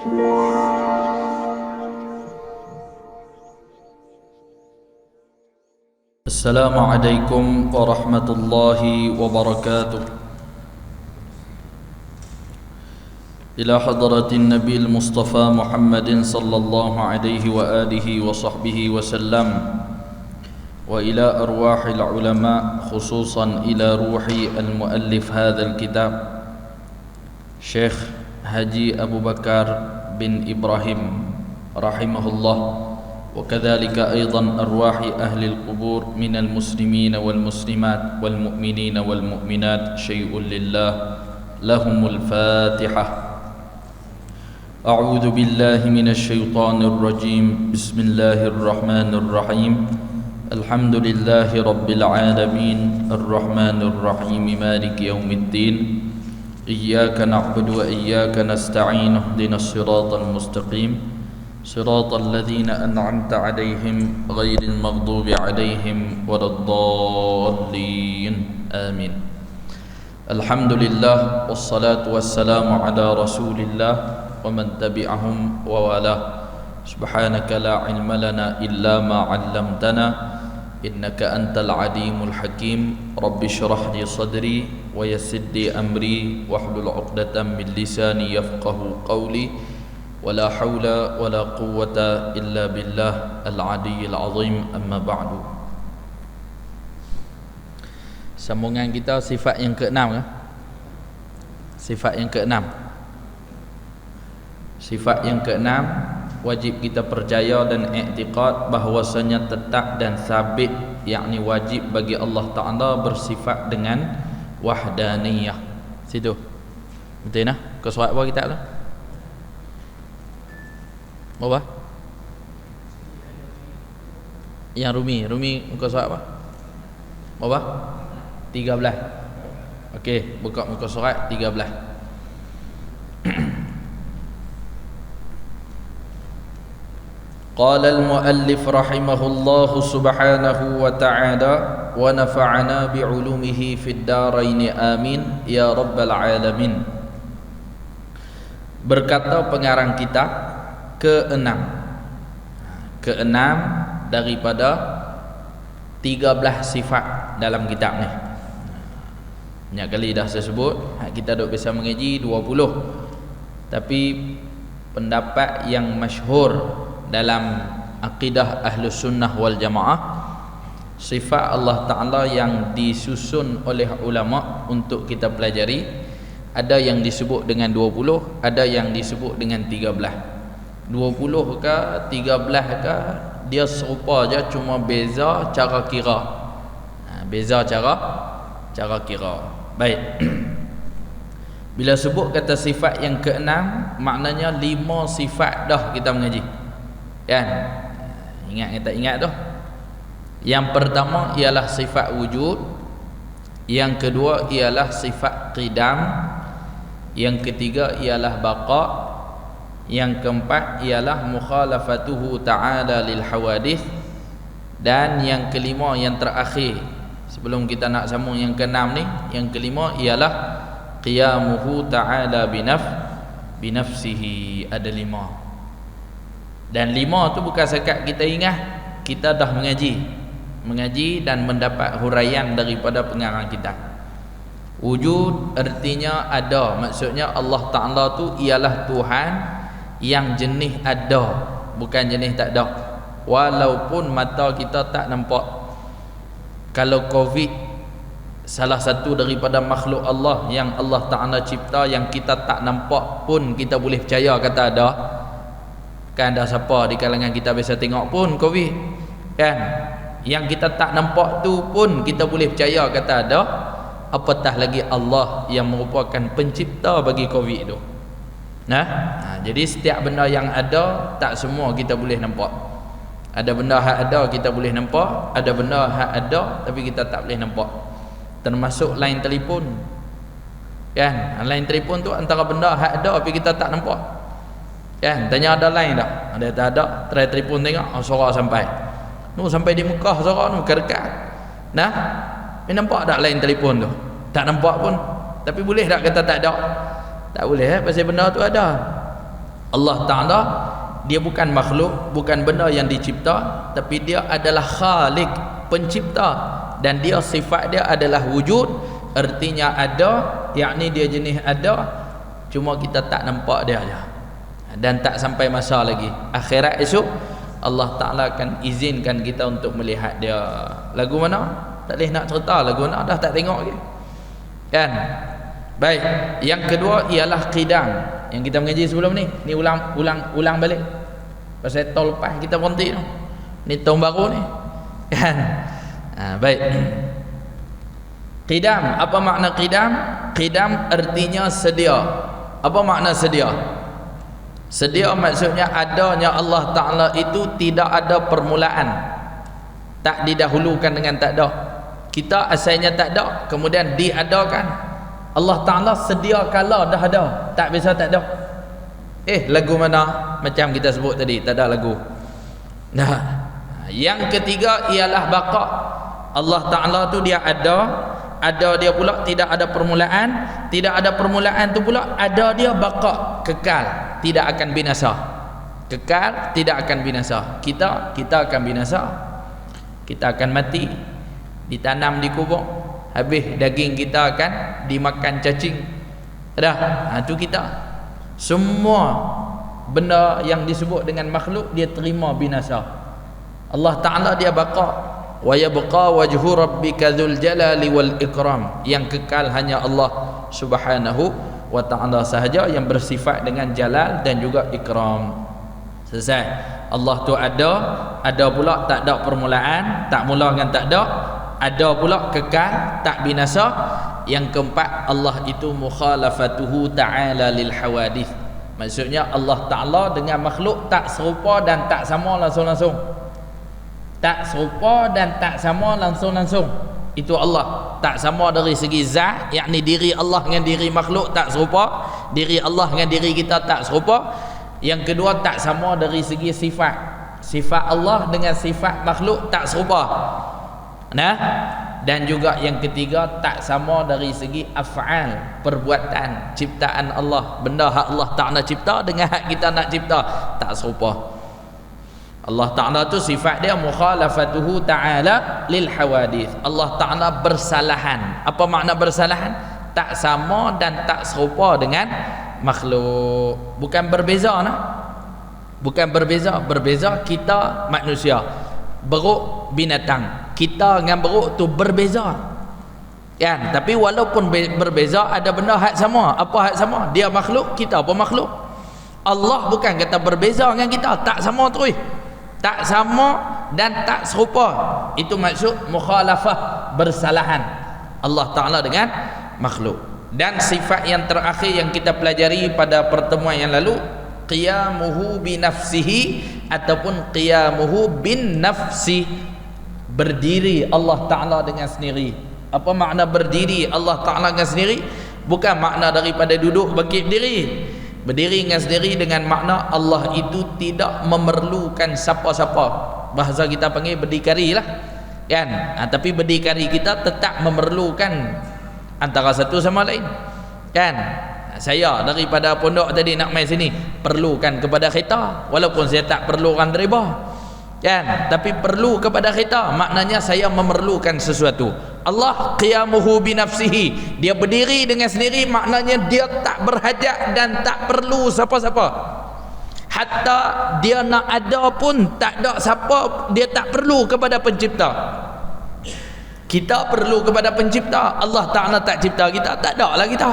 Assalamualaikum warahmatullahi wabarakatuh. Ila hadratin Nabi Mustafa Muhammadin sallallahu alaihi wa alihi wa sahbihi wa sallam, wa ila arwahil ulama, khususan ila ruhi al-muallif hadzal kitab, Syekh Haji Abu Bakar bin Ibrahim rahimahullah. وكذلك أيضا أرواح أهل القبور من المسلمين والمسلمات والمؤمنين والمؤمنات شيء لله لهم الفاتحة. أعوذ بالله من الشيطان الرجيم. بسم الله الرحمن الرحيم. الحمد لله رب العالمين الرحمن الرحيم مالك يوم الدين. إياك نعبد وإياك نستعين. اهدنا الصراط المستقيم صراط الذين أنعمت عليهم غير المغضوب عليهم ولا الضالين آمين. الحمد لله والصلاة والسلام على رسول الله ومن تبعهم ووالاه. سبحانك لا علم لنا إلا ما علمتنا إنك أنت العليم الحكيم. رب اشرح لي صدري ويسر لي أمري واحلل عقدة من لساني يفقه قولي. ولا حول ولا قوة إلا بالله العلي العظيم. أما بعد. Sambungan kita sifat yang keenam kan? Sifat yang keenam. Sifat yang keenam wajib kita percaya dan i'tiqad bahwasanya tetap dan sabit, yakni wajib bagi Allah Ta'ala bersifat dengan wahdaniyah. Situ. Betul nah? Kau surat apa kita lah? Apa? Yang Rumi muka surat apa? Apa? 13. Okey, buka muka surat 13. Qala al-muallif rahimahullahu subhanahu wa ta'ala wa nafa'ana bi'ulumihi fid darain amin ya rabbal alamin. Berkata pengarang kita keenam daripada 13 sifat dalam kitab ni. Banyak kali dah saya sebut, kita duk biasa mengaji 20. Tapi pendapat yang masyhur dalam akidah Ahlus Sunnah wal Jamaah, sifat Allah Ta'ala yang disusun oleh ulama untuk kita pelajari, ada yang disebut dengan 20, ada yang disebut dengan 13. 20 ke 13 ke, dia serupa je, cuma beza cara kira. Beza cara kira. Baik. Bila sebut kata sifat yang keenam, maknanya 5 sifat dah kita mengaji. Kan? Ingat kita ingat dah. Yang pertama ialah sifat wujud, yang kedua ialah sifat qidam, yang ketiga ialah baqa, yang keempat ialah mukhalafatuhu ta'ala lil hawadith, dan yang kelima, yang terakhir sebelum kita nak sambung yang keenam ni, yang kelima ialah qiyamuhu ta'ala binafsihi. Ada 5. Dan 5 tu bukan sekat kita ingat, kita dah mengaji dan mendapat huraian daripada pengarang kita. Wujud artinya ada, maksudnya Allah Ta'ala tu ialah Tuhan yang jenis ada, bukan jenis tak ada. Walaupun mata kita tak nampak. Kalau Covid salah satu daripada makhluk Allah yang Allah Ta'ala cipta, yang kita tak nampak pun kita boleh percaya kata ada. Kan ada siapa di kalangan kita biasa tengok pun Covid, kan? Yang kita tak nampak tu pun kita boleh percaya kata ada. Apatah lagi Allah yang merupakan pencipta bagi Covid tu. Jadi setiap benda yang ada, tak semua kita boleh nampak. Ada benda hak ada kita boleh nampak, ada benda hak ada tapi kita tak boleh nampak. Termasuk line telefon. Kan? Line telefon tu antara benda hak ada tapi kita tak nampak. Kan? Tanya ada line tak? Ada tak ada? Try telefon tengok, suara sampai. Sampai di Mekah suara tu dekat. Nampak tak line telefon tu? Tak nampak pun. Tapi boleh tak kata tak ada? Tak boleh, pasal benda tu ada. Allah Ta'ala dia bukan makhluk, bukan benda yang dicipta, tapi dia adalah Khalik, pencipta, dan dia sifat dia adalah wujud, artinya ada, yakni dia jenis ada, cuma kita tak nampak dia aja, dan tak sampai masa lagi. Akhirat esok Allah Ta'ala akan izinkan kita untuk melihat dia. Lagu mana? Tak boleh nak cerita lagu mana, dah tak tengok lagi kan. Baik, yang kedua ialah qidam yang kita mengaji sebelum ni. Ni ulang balik pasal tahun lepas kita berhenti tu. Ni tahun baru ni kan. Baik, qidam, apa makna qidam? Qidam artinya sedia. Apa makna sedia? Sedia maksudnya adanya Allah Ta'ala itu tidak ada permulaan, tak didahulukan dengan tak ada. Kita asalnya tak ada, kemudian diadakan. Allah Ta'ala sedia kala dah ada, tak bisa tak ada. Lagu mana? Macam kita sebut tadi, tak ada lagu. Nah, yang ketiga ialah baqa. Allah Ta'ala tu dia ada dia pula tidak ada permulaan, tidak ada permulaan tu pula ada dia baqa, kekal, tidak akan binasa. Kekal, tidak akan binasa. Kita akan binasa. Kita akan mati, ditanam di kubur, habis daging kita akan dimakan cacing. Dah, tu kita. Semua benda yang disebut dengan makhluk dia terima binasa. Allah Ta'ala dia baqa. Wa yabqa wajhu rabbika dzul jalali wal ikram. Yang kekal hanya Allah Subhanahu wa Ta'ala sahaja yang bersifat dengan jalal dan juga ikram. Selesai. Allah tu ada pula tak ada permulaan, tak mula dengan tak ada pula kekal, tak binasa. Yang keempat, Allah itu mukhalafatuhu ta'ala lil hawadith. Maksudnya Allah Ta'ala dengan makhluk tak serupa dan tak sama langsung-langsung. Tak serupa dan tak sama langsung-langsung. Itu Allah. Tak sama dari segi zat, yakni diri Allah dengan diri makhluk tak serupa, diri Allah dengan diri kita tak serupa. Yang kedua, tak sama dari segi sifat. Sifat Allah dengan sifat makhluk tak serupa. Nah, dan juga yang ketiga, tak sama dari segi af'al, perbuatan, ciptaan Allah. Benda hak Allah Ta'ala cipta dengan hak kita nak cipta tak serupa. Allah Ta'ala tu sifat dia mukhalafatuhu ta'ala lil hawadith. Allah Ta'ala bersalahan. Apa makna bersalahan? Tak sama dan tak serupa dengan makhluk. Bukan berbeza nah. Bukan berbeza. Berbeza kita manusia, beruk binatang. Kita dengan beruk tu berbeza kan. Tapi walaupun berbeza, ada benda hak sama. Apa hak sama? Dia makhluk, kita apa makhluk. Allah bukan kata berbeza dengan kita, tak sama terus. Tak sama dan tak serupa. Itu maksud mukhalafah, bersalahan Allah Ta'ala dengan makhluk. Dan sifat yang terakhir yang kita pelajari pada pertemuan yang lalu, qiyamuhu binafsihi ataupun qiyamuhu bin nafsi. Berdiri Allah Ta'ala dengan sendiri. Apa makna berdiri Allah Ta'ala dengan sendiri? Bukan makna daripada duduk bangkit berdiri. Berdiri dengan sendiri dengan makna Allah itu tidak memerlukan siapa-siapa. Bahasa kita panggil berdikari lah kan. Tapi berdikari kita tetap memerlukan antara satu sama lain kan. Saya daripada pondok tadi nak main sini perlukan kepada kereta, walaupun saya tak perlu orang riba kan, tapi perlu kepada kereta, maknanya saya memerlukan sesuatu. Allah qiyamuhu binafsihi, dia berdiri dengan sendiri, maknanya dia tak berhajat dan tak perlu siapa-siapa. Hatta dia nak ada pun tak ada siapa, dia tak perlu kepada pencipta. Kita perlu kepada pencipta. Allah Ta'ala tak cipta kita, tak ada lah kita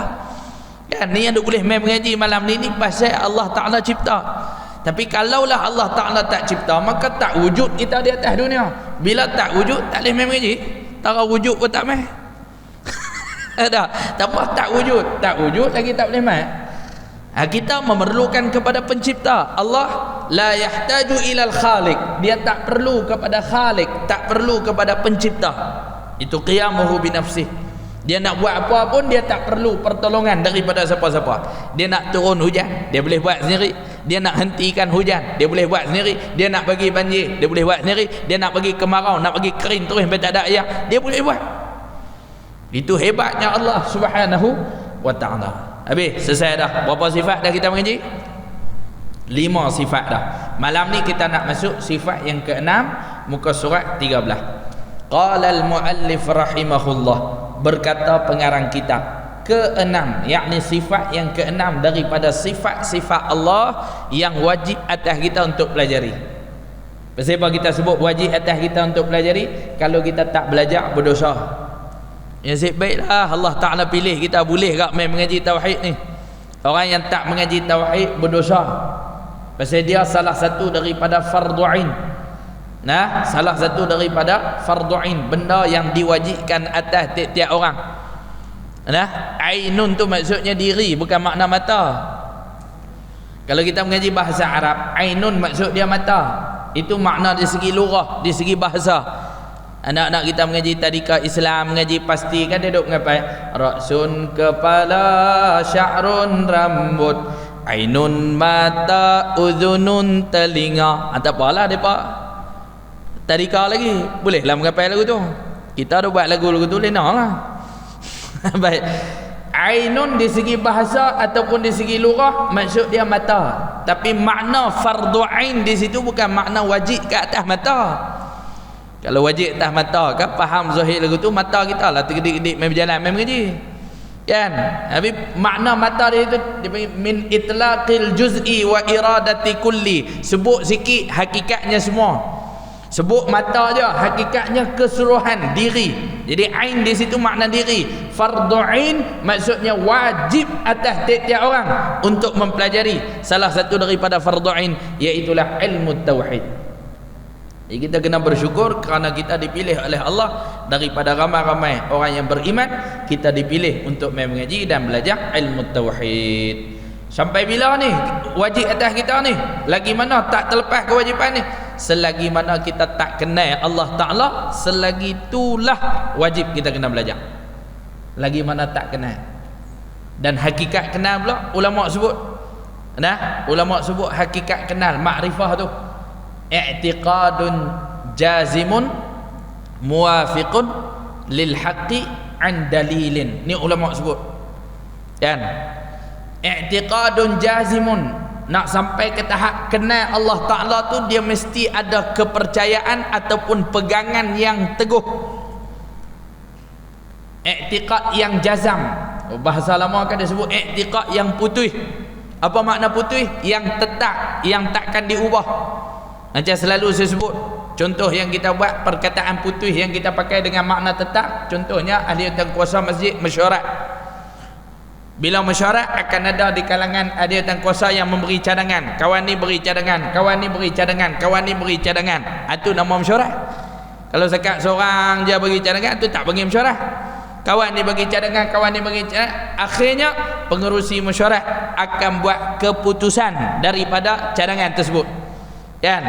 kan. Ni yang boleh main mengaji malam ni pasal Allah Ta'ala cipta. Tapi kalaulah Allah Ta'ala tak cipta, maka tak wujud kita di atas dunia. Bila tak wujud, tak boleh main mengaji. Tara wujud pun tak main. Dah, tak wujud lagi tak boleh main. Kita memerlukan kepada pencipta. Allah la yahtaju ilal khaliq, dia tak perlu kepada khaliq, tak perlu kepada pencipta. Itu qiyamuhu binafsih. Dia nak buat apa pun dia tak perlu pertolongan daripada siapa-siapa. Dia nak turun hujan, dia boleh buat sendiri. Dia nak hentikan hujan, dia boleh buat sendiri. Dia nak bagi banjir, dia boleh buat sendiri. Dia nak bagi kemarau, nak bagi kering terus sampai tak ada air, dia boleh buat. Itu hebatnya Allah Subhanahu wa Ta'ala. Habis, selesai dah. Berapa sifat dah kita mengaji? 5 sifat dah. Malam ni kita nak masuk sifat yang ke-6, muka surat 13. Qala al-muallif rahimahullah, berkata pengarang kitab, ke-6, yakni sifat yang ke-6 daripada sifat-sifat Allah yang wajib atas kita untuk pelajari. Pasal apa kita sebut wajib atas kita untuk pelajari? Kalau kita tak belajar, berdosa. Ya baiklah, Allah Ta'ala pilih kita boleh tak main mengaji tauhid ni. Orang yang tak mengaji tauhid berdosa. Pasal dia salah satu daripada fardu ain. Nah, salah satu daripada fardu ain, benda yang diwajibkan atas tiap-tiap orang. Nah, ainun tu maksudnya diri, bukan makna mata. Kalau kita mengaji bahasa Arab, ainun maksud dia mata. Itu makna dari segi lugah, dari segi bahasa. Anak-anak kita mengaji tadika Islam, mengaji pasti kan dia duk ngapai? Ra'sun kepala, sya'run rambut, ainun mata, udhunun telinga. Tak apalah depa. Tadika lagi, bolehlah mengapai lagu tu. Kita dah buat lagu-lagu tu lenalah. Baik. Ainun di segi bahasa ataupun di segi lugah maksud dia mata. Tapi makna fardu ain di situ bukan makna wajib ke atas mata. Kalau wajib atas mata kan faham zahir lagu tu, mata kita lah tergedik-gedik main berjalan main mengaji. Kan? Tapi makna mata dia itu min itlaqil juz'i wa iradati kulli. Sebut sikit hakikatnya semua. Sebut mata je, hakikatnya keseluruhan diri. Jadi ain di situ makna diri. Fardu ain maksudnya wajib atas tiap-tiap orang untuk mempelajari salah satu daripada fardu ain, iaitu ilmu tauhid. Jadi kita kena bersyukur kerana kita dipilih oleh Allah daripada ramai-ramai orang yang beriman. Kita dipilih untuk mengaji dan belajar ilmu tauhid. Sampai bila ni wajib atas kita ni? Lagi mana tak terlepas kewajipan ni? Selagi mana kita tak kenal Allah Ta'ala, selagi itulah wajib kita kena belajar. Lagi mana tak kenal. Dan hakikat kenal pula ulama sebut. Nah, ulama sebut hakikat kenal, makrifah tu i'tiqadun jazimun muwafiqun lil haqqi an dalilin. Ni ulama sebut. Kan? I'tiqadun jazimun, nak sampai ke tahap kenal Allah Ta'ala tu dia mesti ada kepercayaan ataupun pegangan yang teguh. I'tiqad yang jazam, bahasa lama kan dia sebut i'tiqad yang putih. Apa makna putih? Yang tetap, yang takkan diubah. Macam selalu saya sebut, contoh yang kita buat, perkataan putih yang kita pakai dengan makna tetap. Contohnya ahli kuasa masjid mesyuarat. Bila mesyuarat akan ada di kalangan ahli kuasa yang memberi cadangan. Kawan ni beri cadangan, kawan ni beri cadangan, kawan ni beri cadangan. Itu nama mesyuarat. Kalau sekat seorang je bagi cadangan, tu tak bagi mesyuarat. Kawan ni bagi cadangan, kawan ni bagi cadangan. Akhirnya pengerusi mesyuarat akan buat keputusan daripada cadangan tersebut. Kan?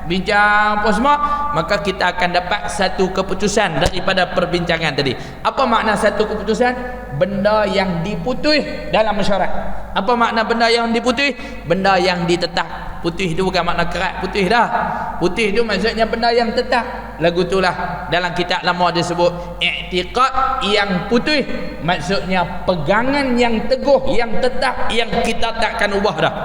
Bincang apa semua, maka kita akan dapat satu keputusan daripada perbincangan tadi. Apa makna satu keputusan? Benda yang diputus dalam mesyuarat. Apa makna benda yang diputus? Benda yang ditetap. Putih itu bukan makna kerat putih dah. Putih itu maksudnya benda yang tetap. Lagu itulah dalam kitab lama disebut i'tiqad yang putih, maksudnya pegangan yang teguh, yang tetap, yang kita takkan ubah dah.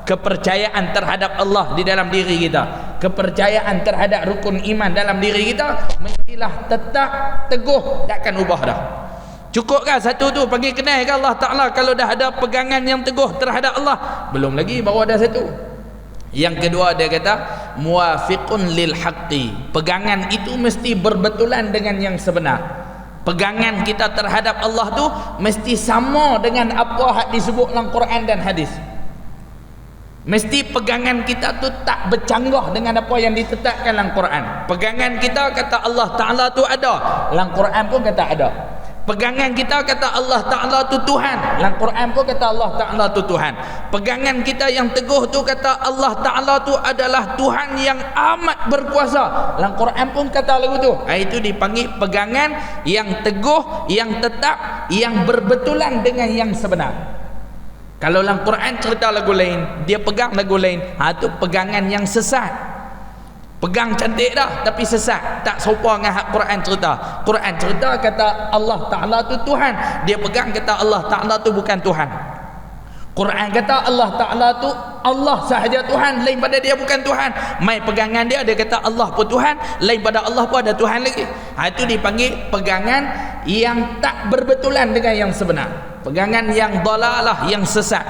Kepercayaan terhadap Allah di dalam diri kita, kepercayaan terhadap rukun iman dalam diri kita mestilah tetap teguh, takkan ubah dah. Cukup kan satu tu panggil kenal ke Allah Ta'ala? Kalau dah ada pegangan yang teguh terhadap Allah, belum lagi baru ada satu. Yang kedua dia kata muwafiqun lil haqqi, pegangan itu mesti berbetulan dengan yang sebenar. Pegangan kita terhadap Allah tu mesti sama dengan apa yang disebut dalam Quran dan hadis. Mesti pegangan kita tu tak bercanggah dengan apa yang ditetapkan dalam Quran. Pegangan kita kata Allah Ta'ala tu ada, dalam Quran pun kata ada. Pegangan kita kata Allah Ta'ala tu Tuhan, dalam Quran pun kata Allah Ta'ala tu Tuhan. Pegangan kita yang teguh tu kata Allah Ta'ala tu adalah Tuhan yang amat berkuasa, dalam Quran pun kata lagu tu. Itu dipanggil pegangan yang teguh, yang tetap, yang berbetulan dengan yang sebenar. Kalau dalam Quran cerita lagu lain, dia pegang lagu lain, itu pegangan yang sesat. Pegang cantik dah tapi sesat, tak serupa dengan hak Quran cerita. Quran cerita kata Allah Ta'ala tu Tuhan, dia pegang kata Allah Ta'ala tu bukan Tuhan. Quran kata Allah Ta'ala tu Allah sahaja Tuhan, lain pada dia bukan Tuhan. Mai pegangan dia kata Allah pun Tuhan, lain pada Allah pun ada Tuhan lagi. Itu dipanggil pegangan yang tak berbetulan dengan yang sebenar, pegangan yang dalalah, yang sesat.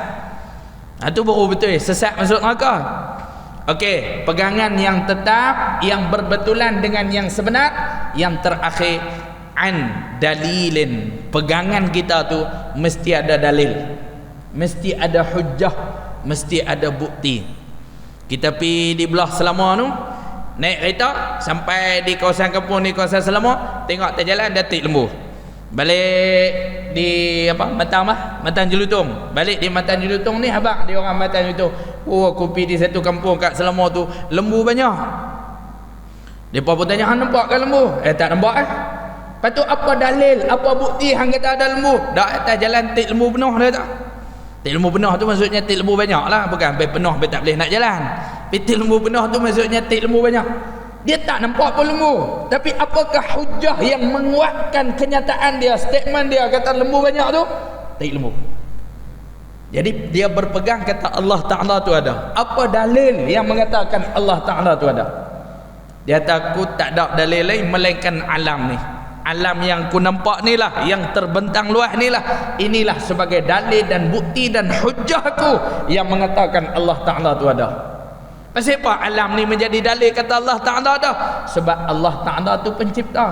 Itu baru betul sesat masuk neraka. Okey, pegangan yang tetap, yang berbetulan dengan yang sebenar. Yang terakhir, an dalilin, pegangan kita tu mesti ada dalil, mesti ada hujjah, mesti ada bukti. Kita pergi di belah Selama tu, naik kereta sampai di kawasan kampung, di kawasan Selama, tengok atas jalan datik lembu. Balik di Matan Jelutong. Balik di Matan Jelutong ni, habaq dia orang Matan Jelutong. Oh, aku pergi di satu kampung kat Selama tu, lembu banyak. Depa pun tanya, hang nampak ke lembu? Tak nampak . Lepas tu apa dalil, apa bukti hang kata ada lembu? Dak atas jalan tik lembu penuh dia tak? Tik lembu penuh tu maksudnya tik lembu banyak lah, bukan sampai penuh sampai tak boleh nak jalan. Tik lembu penuh tu maksudnya tik lembu banyak. Dia tak nampak pun lembu, tapi apakah hujah yang menguatkan kenyataan dia, statement dia kata lembu banyak tu? Tik lembu. Jadi dia berpegang kata Allah Ta'ala tu ada. Apa dalil yang mengatakan Allah Ta'ala tu ada? Dia takut tak ada dalil lain melainkan alam ni. Alam yang ku nampak ni lah, yang terbentang luas ni lah, inilah sebagai dalil dan bukti dan hujahku yang mengatakan Allah Ta'ala tu ada. Pasal apa alam ni menjadi dalil kata Allah Ta'ala ada? Sebab Allah Ta'ala tu pencipta.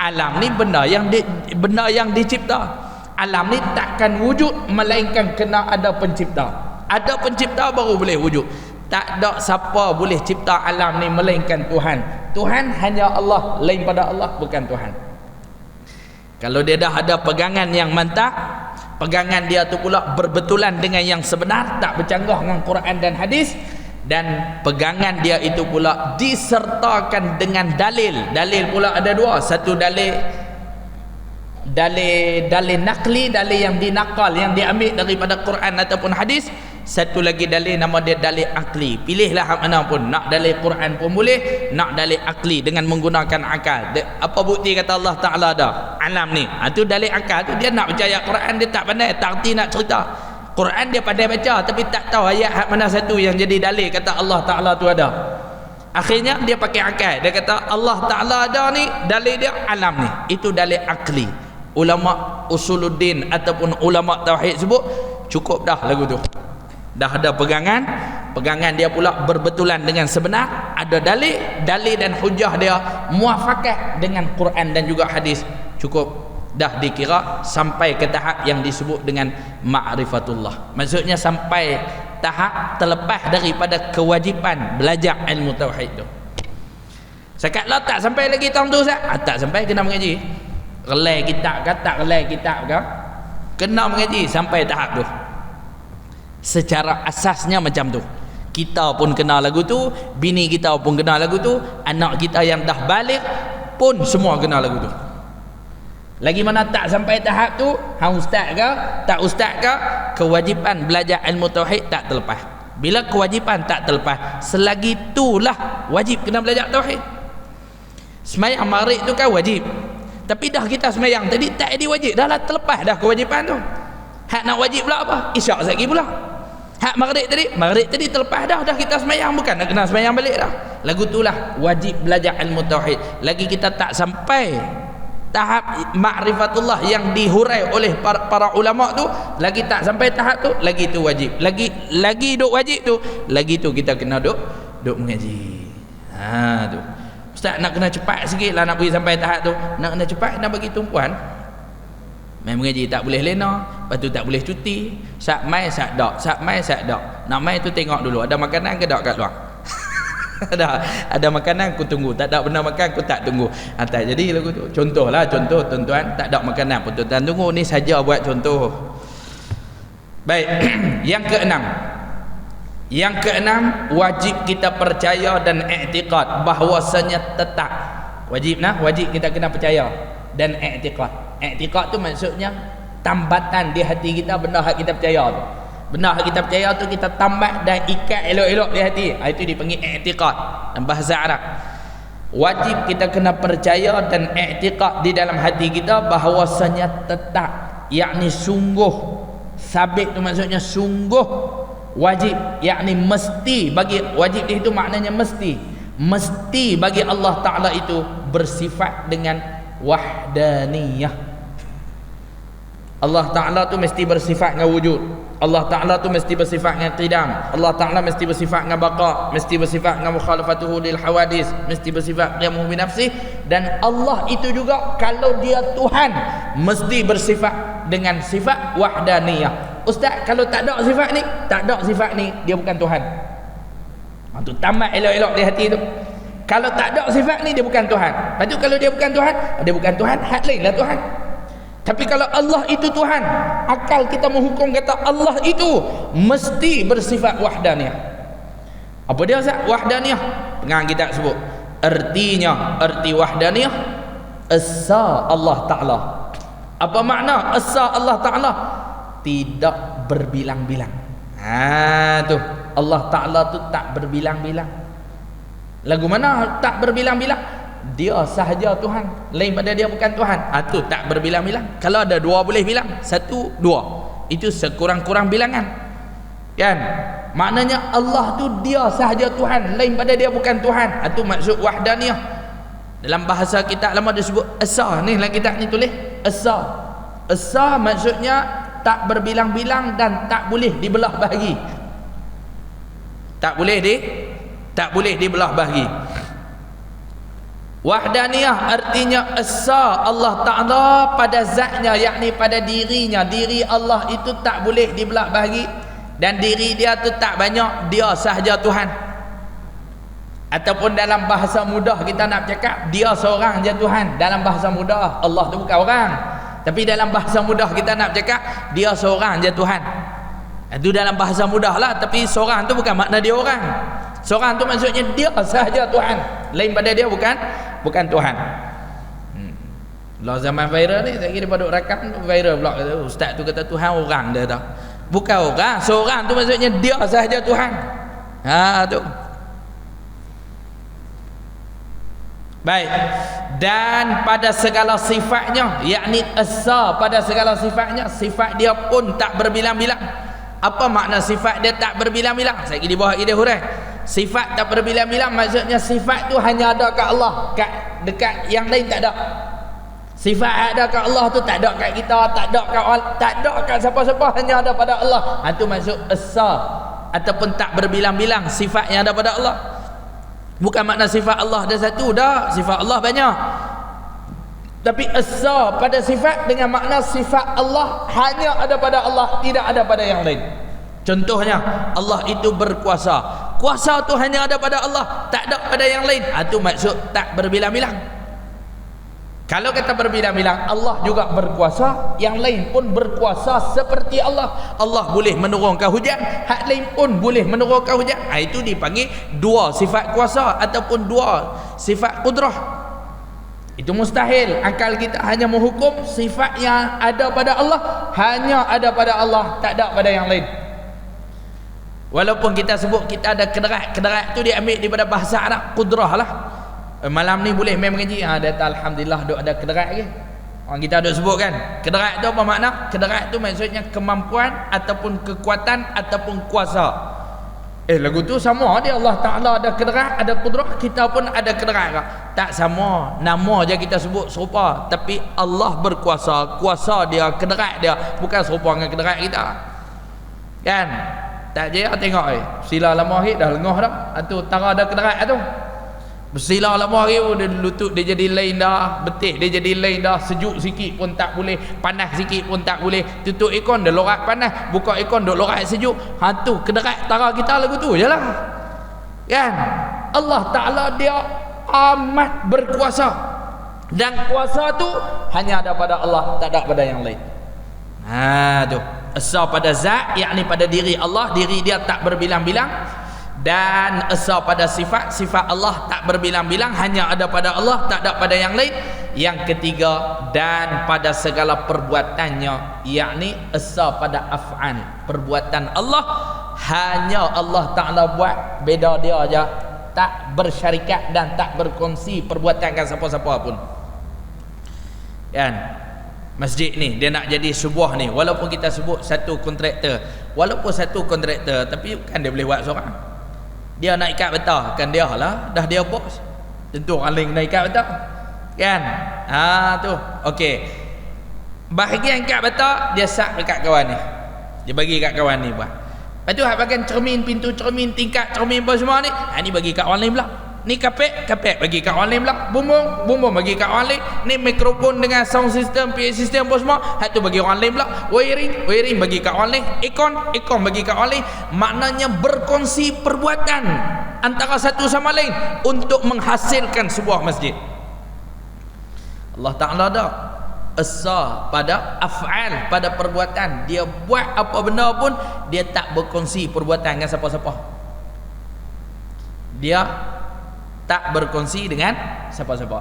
Alam ni benda yang dicipta. Alam ni takkan wujud melainkan kena ada pencipta. Ada pencipta baru boleh wujud. Tak ada siapa boleh cipta alam ni melainkan Tuhan. Tuhan hanya Allah, lain pada Allah bukan Tuhan. Kalau dia dah ada pegangan yang mantap, pegangan dia tu pula berbetulan dengan yang sebenar, tak bercanggah dengan Quran dan hadis, dan pegangan dia itu pula disertakan dengan dalil. Dalil pula ada dua, satu dalil nakli, dalil yang dinakal, yang diambil daripada Quran ataupun hadis. Satu lagi dalil nama dia dalil akli. Pilihlah hak mana pun, nak dalil Quran pun boleh, nak dalil akli dengan menggunakan akal. Apa bukti kata Allah Ta'ala ada alam ni? Itu dalil akal tu. Dia nak percaya Quran, dia tak pandai, tak erti nak cerita. Quran dia pandai baca tapi tak tahu ayat hak mana satu yang jadi dalil kata Allah Ta'ala tu ada. Akhirnya dia pakai akal. Dia kata Allah Ta'ala ada ni, dalil dia alam ni. Itu dalil akli. Ulama usuluddin ataupun ulama tauhid sebut cukup dah lagu tu. Dah ada pegangan dia pula berbetulan dengan sebenar, ada dalil dan hujah dia muafakat dengan Quran dan juga hadis, cukup dah dikira sampai ke tahap yang disebut dengan ma'rifatullah. Maksudnya sampai tahap terlepas daripada kewajipan belajar ilmu tauhid tu. Sekatlah tak sampai lagi tahun tu Ustaz? Tak sampai kena mengaji. Relai kitab ke tak relai kitab ke, kena mengaji sampai tahap tu. Secara asasnya macam tu. Kita pun kenal lagu tu, bini kita pun kenal lagu tu, anak kita yang dah balik pun semua kenal lagu tu. Lagi mana tak sampai tahap tu, hang ustaz ke tak ustaz ke, kewajipan belajar ilmu tauhid tak terlepas. Bila kewajipan tak terlepas, selagi itulah wajib kena belajar tauhid. Sembahyang maghrib tu kan wajib, tapi dah kita sembahyang tadi tak jadi wajib, dah lah terlepas dah kewajipan tu. Hak nak wajib pula apa? Isyak sekali pula. Hak maghrib tadi terlepas dah kita sembahyang, bukan nak kena sembahyang balik dah. Lagu itulah wajib belajar ilmu tauhid. Lagi kita tak sampai tahap ma'rifatullah yang dihurai oleh para ulama tu, lagi tak sampai tahap tu, lagi tu wajib. Lagi duk wajib tu, lagi tu kita kena duk mengaji. Tu. Ustaz nak kena cepat sikit lah nak pergi sampai tahap tu. Nak kena cepat, nak bagi tumpuan. Main mengaji tak boleh lena, lepas tu tak boleh cuti. Sak mai sak dak, sak mai sak dak. Nak mai tu tengok dulu ada makanan ke tak kat luar. ada makanan aku tunggu, tak ada benda makan aku tak tunggu. Tak jadi lagu tu. Contoh tuan-tuan, tak ada makanan pun tuan tunggu, ni saja buat contoh. Baik. Yang keenam, wajib kita percaya dan i'tiqad bahwasanya tetap wajib kita kena percaya dan i'tiqad. I'tiqad tu maksudnya tambatan di hati kita benda hak kita percaya tu. Benda hak kita percaya tu kita tambat dan ikat elok-elok di hati. Itu dipanggil i'tiqad dalam bahasa Arab. Wajib kita kena percaya dan i'tiqad di dalam hati kita bahwasanya tetap, yakni sungguh sabit tu maksudnya sungguh wajib, yakni mesti bagi, wajib itu maknanya mesti bagi Allah Ta'ala itu bersifat dengan wahdaniyah. Allah Ta'ala tu mesti bersifat dengan wujud, Allah Ta'ala tu mesti bersifat dengan qidam, Allah Ta'ala mesti bersifat dengan baqa, mesti bersifat dengan mukhalafatuhu lil hawadis, mesti bersifat qiyamuhu bi nafsih. Dan Allah itu juga kalau dia Tuhan mesti bersifat dengan sifat wahdaniyah. Ustaz, kalau tak ada sifat ni dia bukan Tuhan. Tu tamat elok-elok di hati tu. Kalau tak ada sifat ni dia bukan Tuhan. Lepas tu kalau dia bukan Tuhan, hak lain lah Tuhan. Tapi kalau Allah itu Tuhan, akal kita menghukum kata Allah itu mesti bersifat wahdaniyah. Apa dia Ustaz? Wahdaniyah, pengarang kita sebut, arti wahdaniyah esa Allah Ta'ala. Apa makna esa Allah Ta'ala? Tidak berbilang-bilang. Tu Allah Ta'ala tu tak berbilang-bilang. Lagu mana tak berbilang-bilang? Dia sahaja Tuhan, lain pada dia bukan Tuhan. Tu tak berbilang-bilang. Kalau ada dua boleh bilang, 1, 2, itu sekurang-kurang bilangan, kan? Maknanya Allah tu dia sahaja Tuhan, lain pada dia bukan Tuhan. Itu maksud wahdaniyah. Dalam bahasa kita lama disebut esa. Ni dalam kitab ni tulis esa maksudnya tak berbilang-bilang dan tak boleh dibelah bahagi. Tak boleh dibelah bahagi. Wahdaniyah artinya esa Allah Ta'ala pada zatnya, yakni pada dirinya. Diri Allah itu tak boleh dibelah bahagi, dan diri dia tu tak banyak, dia sahaja Tuhan. Ataupun dalam bahasa mudah kita nak cakap, dia seorang je Tuhan. Dalam bahasa mudah, Allah tu bukan orang. Tapi dalam bahasa mudah kita nak cakap, dia seorang je Tuhan. Itu dalam bahasa mudah lah. Tapi seorang tu bukan makna dia orang. Seorang tu maksudnya dia sahaja Tuhan, lain pada dia bukan Tuhan. Lah zaman viral ni, saya kira daripada rakam viral pula kata ustaz tu kata Tuhan orang dia tak. Bukan orang, seorang tu maksudnya dia sahaja Tuhan. Tu. Baik. Dan pada segala sifatnya, yakni esa pada segala sifatnya, sifat dia pun tak berbilang-bilang. Apa makna sifat dia tak berbilang-bilang? Saya kira di bawah ide hurai. Sifat tak berbilang-bilang maksudnya sifat tu hanya ada kat Allah, dekat yang lain tak ada. Sifat ada kat Allah tu tak ada kat kita, tak ada kat siapa-siapa, hanya ada pada Allah. Itu maksud esa ataupun tak berbilang-bilang sifat yang ada pada Allah. Bukan makna sifat Allah ada satu dah, sifat Allah banyak. Tapi esa pada sifat dengan makna sifat Allah hanya ada pada Allah, tidak ada pada yang lain. Contohnya Allah itu berkuasa, kuasa tu hanya ada pada Allah, tak ada pada yang lain. Itu maksud tak berbilang-bilang. Kalau kata berbilang-bilang, Allah juga berkuasa, yang lain pun berkuasa seperti Allah. Allah boleh menurunkan hujan, hak lain pun boleh menurunkan hujan. Itu dipanggil dua sifat kuasa ataupun dua sifat kudrah. Itu mustahil. Akal kita hanya menghukum sifat yang ada pada Allah hanya ada pada Allah, tak ada pada yang lain. Walaupun kita sebut kita ada kederat tu diambil daripada bahasa Arab kudrah lah. Malam ni boleh main mengaji, data alhamdulillah duk ada kederat lagi. Orang kita duk sebut kan, kederat tu apa makna? Kederat tu maksudnya kemampuan ataupun kekuatan ataupun kuasa. Lagu tu sama dia, Allah Ta'ala ada kederat, ada kudrah, kita pun ada kederat ke? Tak sama, nama je kita sebut serupa, tapi Allah berkuasa, kuasa dia, kederat dia bukan serupa dengan kederat kita, kan? Tak je tengok sila lama hari dah lengah dah. Tu tara ada kederat tu. Bersila lama hari dia lutut dia jadi lain dah, betih dia jadi lain dah, sejuk sikit pun tak boleh, panas sikit pun tak boleh. Tutup ikon dia lorat panas, buka ikon dia lorat sejuk. Tu kederat tara kita lagu tu jelah. Kan? Allah Ta'ala dia amat berkuasa. Dan kuasa tu hanya ada pada Allah, tak ada pada yang lain. Tu esa pada zat, yakni pada diri Allah, diri dia tak berbilang-bilang. Dan esa pada sifat, sifat Allah tak berbilang-bilang, hanya ada pada Allah, tak ada pada yang lain. Yang ketiga, dan pada segala perbuatannya, yakni esa pada af'an, perbuatan Allah hanya Allah Ta'ala buat, beda dia aja, tak bersyarikat dan tak berkongsi perbuatan dengan siapa-siapa pun, kan? masjid ni, dia nak jadi sebuah ni, walaupun kita sebut satu kontraktor, tapi kan dia boleh buat seorang. Dia nak ikat betah, kan dia lah, dah dia bos, tentu orang lain nak ikat betah kan. Tu okey, bahagian ikat betah dia sat dekat kawan ni, dia bagi kat kawan ni buat. Lepas tu bahagian cermin, pintu cermin, tingkat cermin apa semua ni, ni bagi kat orang lain pula. Ni kapek bagi kat orang lain pula. Bumbung bagi kat orang lain. Ni mikrofon dengan sound system, PA system apa semua, hak tu bagi orang lain pula. Wiring bagi kat orang lain. Aircon bagi kat orang lain. Maknanya berkongsi perbuatan antara satu sama lain untuk menghasilkan sebuah masjid. Allah Ta'ala dah esa pada af'al, pada perbuatan. Dia buat apa benda pun dia tak berkongsi perbuatan dengan siapa-siapa. Dia tak berkongsi dengan siapa-siapa.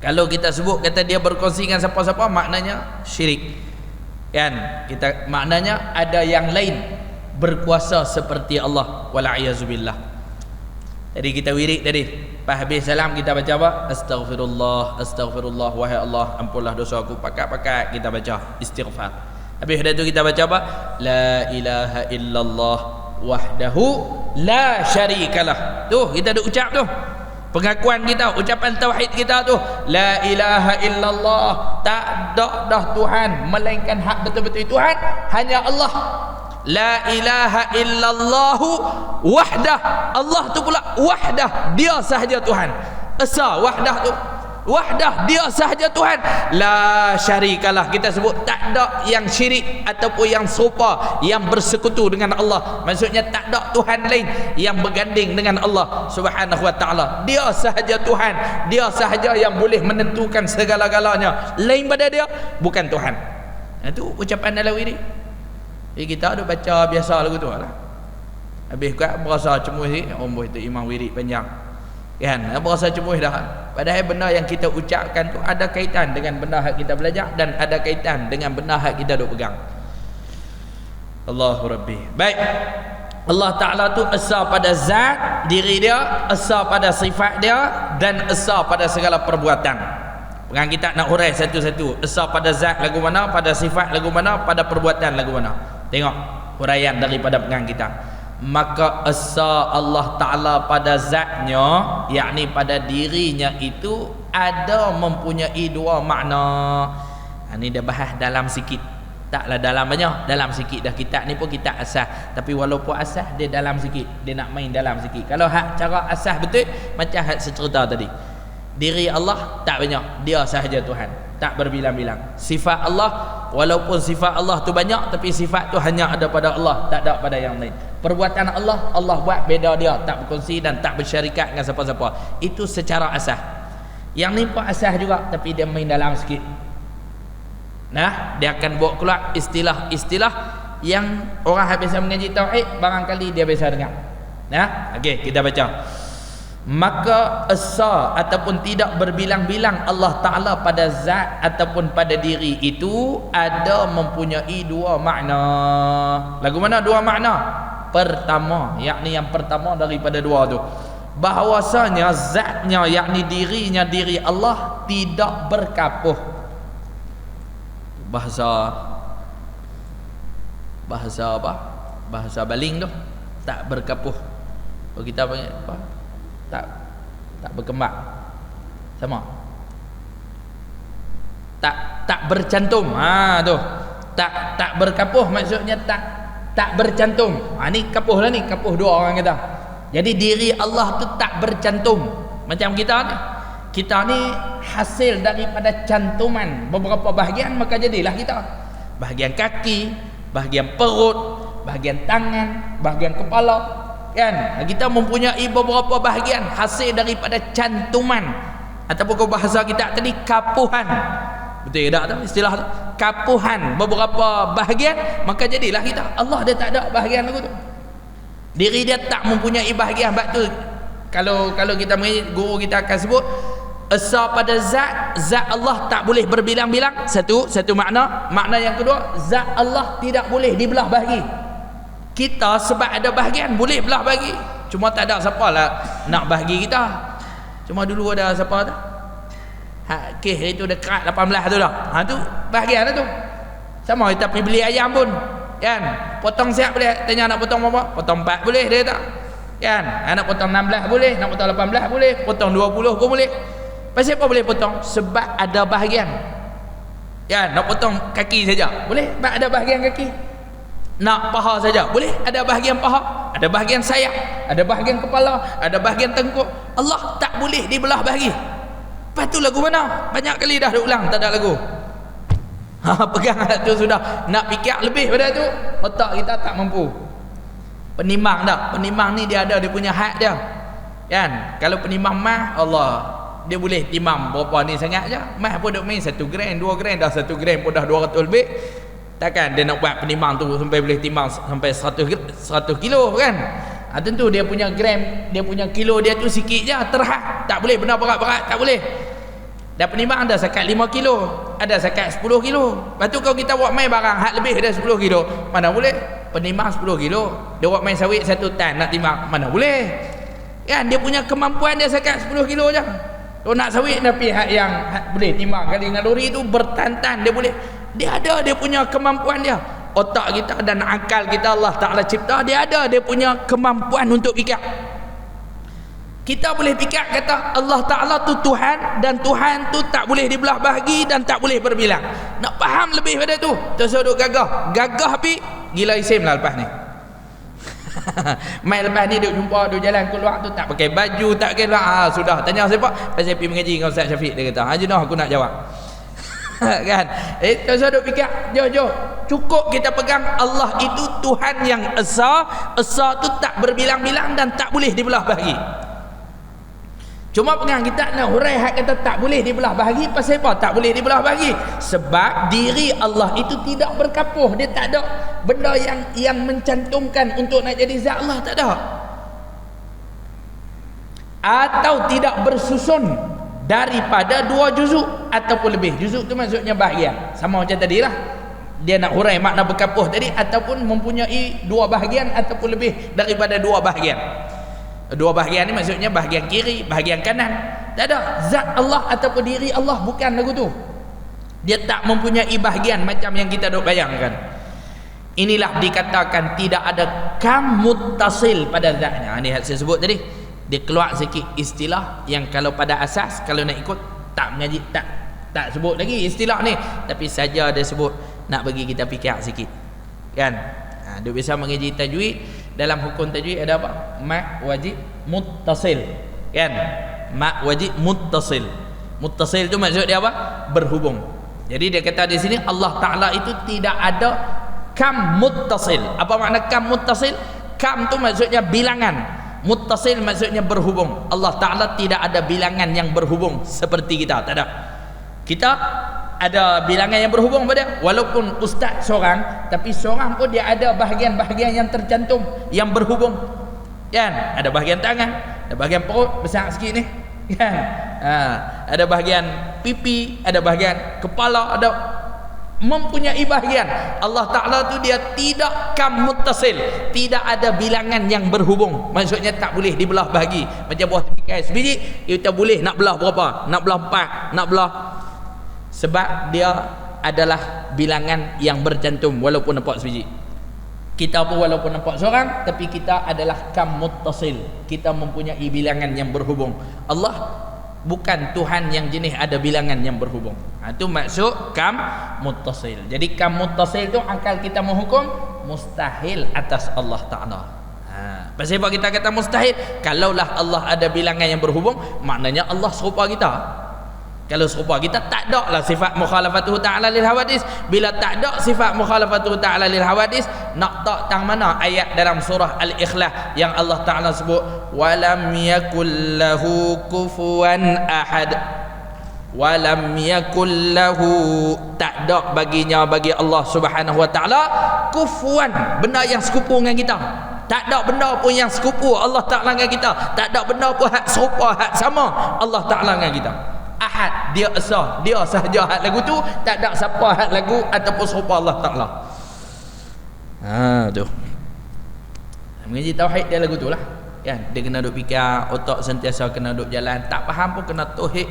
Kalau kita sebut kata dia berkongsi dengan siapa-siapa, maknanya syirik kan. Kita maknanya ada yang lain berkuasa seperti Allah, wala'iyyazubillah. Tadi kita wirid tadi, pas habis salam kita baca apa? Astaghfirullah, wahai Allah, ampunlah dosa aku. Pakat-pakat kita baca istighfar. Habis dah tu kita baca apa? La ilaha illallah wahdahu la syarikalah. Tu kita ada ucap tu, pengakuan kita, ucapan tauhid kita tu, la ilaha illallah, tak ada dah Tuhan melainkan hak betul-betul Tuhan hanya Allah. La ilaha illallahu wahdah, Allah tu pula wahdah, dia sahaja Tuhan. Esa wahdah tu, wahdah dia sahaja Tuhan. La syarikalah, kita sebut tak ada yang syirik ataupun yang serupa, yang bersekutu dengan Allah. Maksudnya tak ada Tuhan lain yang berganding dengan Allah Subhanahu wa taala. Dia sahaja Tuhan, dia sahaja yang boleh menentukan segala-galanya. Lain pada dia bukan Tuhan. Itu ucapan dalam wirid. Kita ada baca biasa lagu tu lah. Habis kat berasa cemuh sikit, itu imam wirid panjang kan, berasa cemuh dah. Padahal benda yang kita ucapkan tu ada kaitan dengan benda yang kita belajar dan ada kaitan dengan benda yang kita duk pegang. Allahu Rabbi. Baik, Allah Ta'ala tu esa pada zat diri dia, esa pada sifat dia, dan esa pada segala perbuatan. Pegang kita nak hurai satu-satu. Esa pada zat lagu mana, pada sifat lagu mana, pada perbuatan lagu mana. Tengok huraian daripada pegang kita. Maka esa Allah Ta'ala pada zatnya, yakni pada dirinya itu ada mempunyai dua makna. Ini dah bahas dalam sikit, taklah dalam banyak, dalam sikit dah. Kitab ni pun kitab asas, tapi walaupun asas dia dalam sikit, dia nak main dalam sikit. Kalau hak cara asas betul macam hak secerita tadi, diri Allah tak banyak, dia sahaja Tuhan, tak berbilang-bilang. Sifat Allah, walaupun sifat Allah tu banyak, tapi sifat tu hanya ada pada Allah, tak ada pada yang lain. Perbuatan Allah, Allah buat beda dia, tak berkongsi dan tak bersyarikat dengan siapa-siapa. Itu secara asas. Yang ni pun asas juga, tapi dia main dalam sikit. Nah, dia akan bawa keluar istilah-istilah yang orang habis mengaji tauhid barangkali dia biasa dengar. Nah, okey, kita baca. Maka esa ataupun tidak berbilang-bilang Allah Ta'ala pada zat ataupun pada diri itu ada mempunyai dua makna. Lagu mana dua makna? Pertama, yakni yang pertama daripada dua tu, bahawasanya zatnya, yakni dirinya, diri Allah tidak berkapuh. Bahasa apa? Bahasa baling tu, tak berkapuh. Kalau kita panggil apa? Tak berkembang. Sama. Tak bercantum. Tu. Tak berkapuh maksudnya tak bercantum. Ni kapuh lah ni, kapuh dua orang kata. Jadi diri Allah tu tak bercantum. Macam kita ni. Kita ni hasil daripada cantuman beberapa bahagian, maka jadilah kita. Bahagian kaki, bahagian perut, bahagian tangan, bahagian kepala. Kan, kita mempunyai beberapa bahagian hasil daripada cantuman, ataupun bahasa kita tadi kapuhan. Betul tak tu istilah tu? Kapuhan beberapa bahagian, maka jadilah kita. Allah dia tak ada bahagian lagu tu. Diri dia tak mempunyai bahagian. Sebab tu kalau kita guru kita akan sebut esa pada zat Allah tak boleh berbilang-bilang. Satu makna. Makna yang kedua, zat Allah tidak boleh dibelah bahagi. Kita sebab ada bahagian boleh belah bagi, cuma tak ada siapa lah nak bahagi kita. Cuma dulu ada siapa tu, Kes itu dekat 18 tu dah. Tu bahagian tu. Sama kita pergi beli ayam pun, kan? Potong siap boleh. Tanya nak potong berapa? Potong 4 boleh dia tak? Kan? Nak potong 16 boleh, nak potong 18 boleh, potong 20 pun boleh. Pasal apa boleh potong? Sebab ada bahagian. Kan? Nak potong kaki saja. Boleh? Sebab ada bahagian kaki. Nak paha saja. Boleh? Ada bahagian paha, ada bahagian sayap, ada bahagian kepala, ada bahagian tengkuk. Allah tak boleh dibelah bahagi. Lepas tu lagu mana? Banyak kali dah ulang tak ada lagu. Pegang tu sudah. Nak fikir lebih pada tu, otak kita tak mampu. Penimbang tak? Penimbang ni dia ada dia punya had dia. Kan? Kalau penimbang mah Allah, dia boleh timbang berapa ni sangat je. Mah pun duk main 1 gram, 2 gram, dah 1 gram pun dah 200 lebih. Takkan dia nak buat penimbang tu sampai boleh timbang sampai 100 kilo kan? Tentu dia punya gram, dia punya kilo dia tu sikit je, terhad. Tak boleh benda berat-berat, tak boleh. Dan penimbang ada sekat 5 kilo, ada sekat 10 kilo. Lepas tu kalau kita buat main barang hak lebih dari 10 kilo, mana boleh? Penimbang 10 kilo, dia buat main sawit 1 tan nak timbang, mana boleh? Kan dia punya kemampuan dia sekat 10 kilo je. Kalau nak sawit tapi hak yang boleh timbang kali dengan lori tu bertantan, dia boleh. Dia ada dia punya kemampuan dia. Otak kita dan akal kita Allah Ta'ala cipta, dia ada dia punya kemampuan untuk fikir. Kita boleh fikir kata Allah Ta'ala tu Tuhan, dan Tuhan tu tak boleh dibelah bahagi dan tak boleh berbilang. Nak faham lebih pada tu, tersudut gagah pi gila isim lah lepas ni. Mai lepas ni duk jumpa duk jalan keluar tu tak pakai baju, tak pakai sudah tanya siapa? Pasal pergi mengaji dengan Ustaz Syafiq, dia kata haji noh aku nak jawab. Kan? Tersudut fikir jauh-jauh. Cukup kita pegang Allah itu Tuhan yang esa. Esa tu tak berbilang-bilang dan tak boleh dibelah bahagi. Cuma pegang kita nak hurai hak kata tak boleh dibelah bahagi. Pasal apa tak boleh dibelah bahagi? Sebab diri Allah itu tidak berkapuh. Dia tak ada benda yang mencantumkan untuk nak jadi zat Allah, tak ada. Atau tidak bersusun daripada 2 juzuk ataupun lebih. Juzuk tu maksudnya bahagian. Sama macam tadi lah, dia nak hurai makna berkapuh tadi, ataupun mempunyai 2 bahagian ataupun lebih daripada 2 bahagian. 2 bahagian ni maksudnya bahagian kiri, bahagian kanan. Tak ada. Zat Allah ataupun diri Allah bukan lagu tu. Dia tak mempunyai bahagian macam yang kita duk bayangkan. Inilah dikatakan tidak ada kam muttasil pada zatnya. Ini saya sebut tadi. Dia keluar sikit istilah yang kalau pada asas kalau nak ikut tak mengaji, tak sebut lagi istilah ni, tapi saja dia sebut nak bagi kita fikir sikit. Kan? Dia biasa mengaji tajwid. Dalam hukum tajwid ada apa? Mat wajib muttasil. Kan? Mat wajib muttasil. Muttasil tu maksud dia apa? Berhubung. Jadi dia kata di sini Allah Ta'ala itu tidak ada kam muttasil. Apa makna kam muttasil? Kam tu maksudnya bilangan, muttasil maksudnya berhubung. Allah Ta'ala tidak ada bilangan yang berhubung seperti kita, tak ada. Kita ada bilangan yang berhubung pada, walaupun ustaz seorang, tapi seorang pun dia ada bahagian-bahagian yang tercantum yang berhubung. Kan? Ada bahagian tangan, ada bahagian perut besar sikit ni. Kan? Ada bahagian pipi, ada bahagian kepala, ada mempunyai bahagian. Allah Ta'ala tu dia tidak kam muttasil, tidak ada bilangan yang berhubung. Maksudnya tak boleh dibelah bahagi. Macam buah tepikai sebiji, kita boleh nak belah berapa, nak belah 4, nak belah, sebab dia adalah bilangan yang bercantum walaupun nampak sebiji. Kita pun walaupun nampak seorang, tapi kita adalah kam muttasil, kita mempunyai bilangan yang berhubung. Allah bukan Tuhan yang jenis ada bilangan yang berhubung. Itu maksud kam muttasil. Jadi kam muttasil tu akal kita menghukum mustahil atas Allah Ta'ala. Pasal apa kita kata mustahil? Kalaulah Allah ada bilangan yang berhubung, maknanya Allah serupa kita. Kalau serupa kita, tak ada lah sifat mukhalafatuhu ta'ala lil hawadis. Bila tak ada sifat mukhalafatuhu ta'ala lil hawadis, nak tak tang mana ayat dalam surah Al-Ikhlas yang Allah Ta'ala sebut walam yakul lahu kufuwan ahad. Walam yakul lahu, tak ada baginya, bagi Allah Subhanahu wa ta'ala kufuwan, benda yang sekupu dengan kita. Tak ada benda pun yang sekupu Allah Ta'ala dengan kita. Tak ada benda pun hak serupa, hak sama Allah Ta'ala dengan kita. Ahad, dia esa, dia sahaja hak lagu tu, tak ada siapa hak lagu ataupun serupa Allah Ta'ala. Tu mengaji tauhid dia lagu tu lah. Kan? Dia kena duk fikir, otak sentiasa kena duk jalan. Tak faham pun kena tauhid.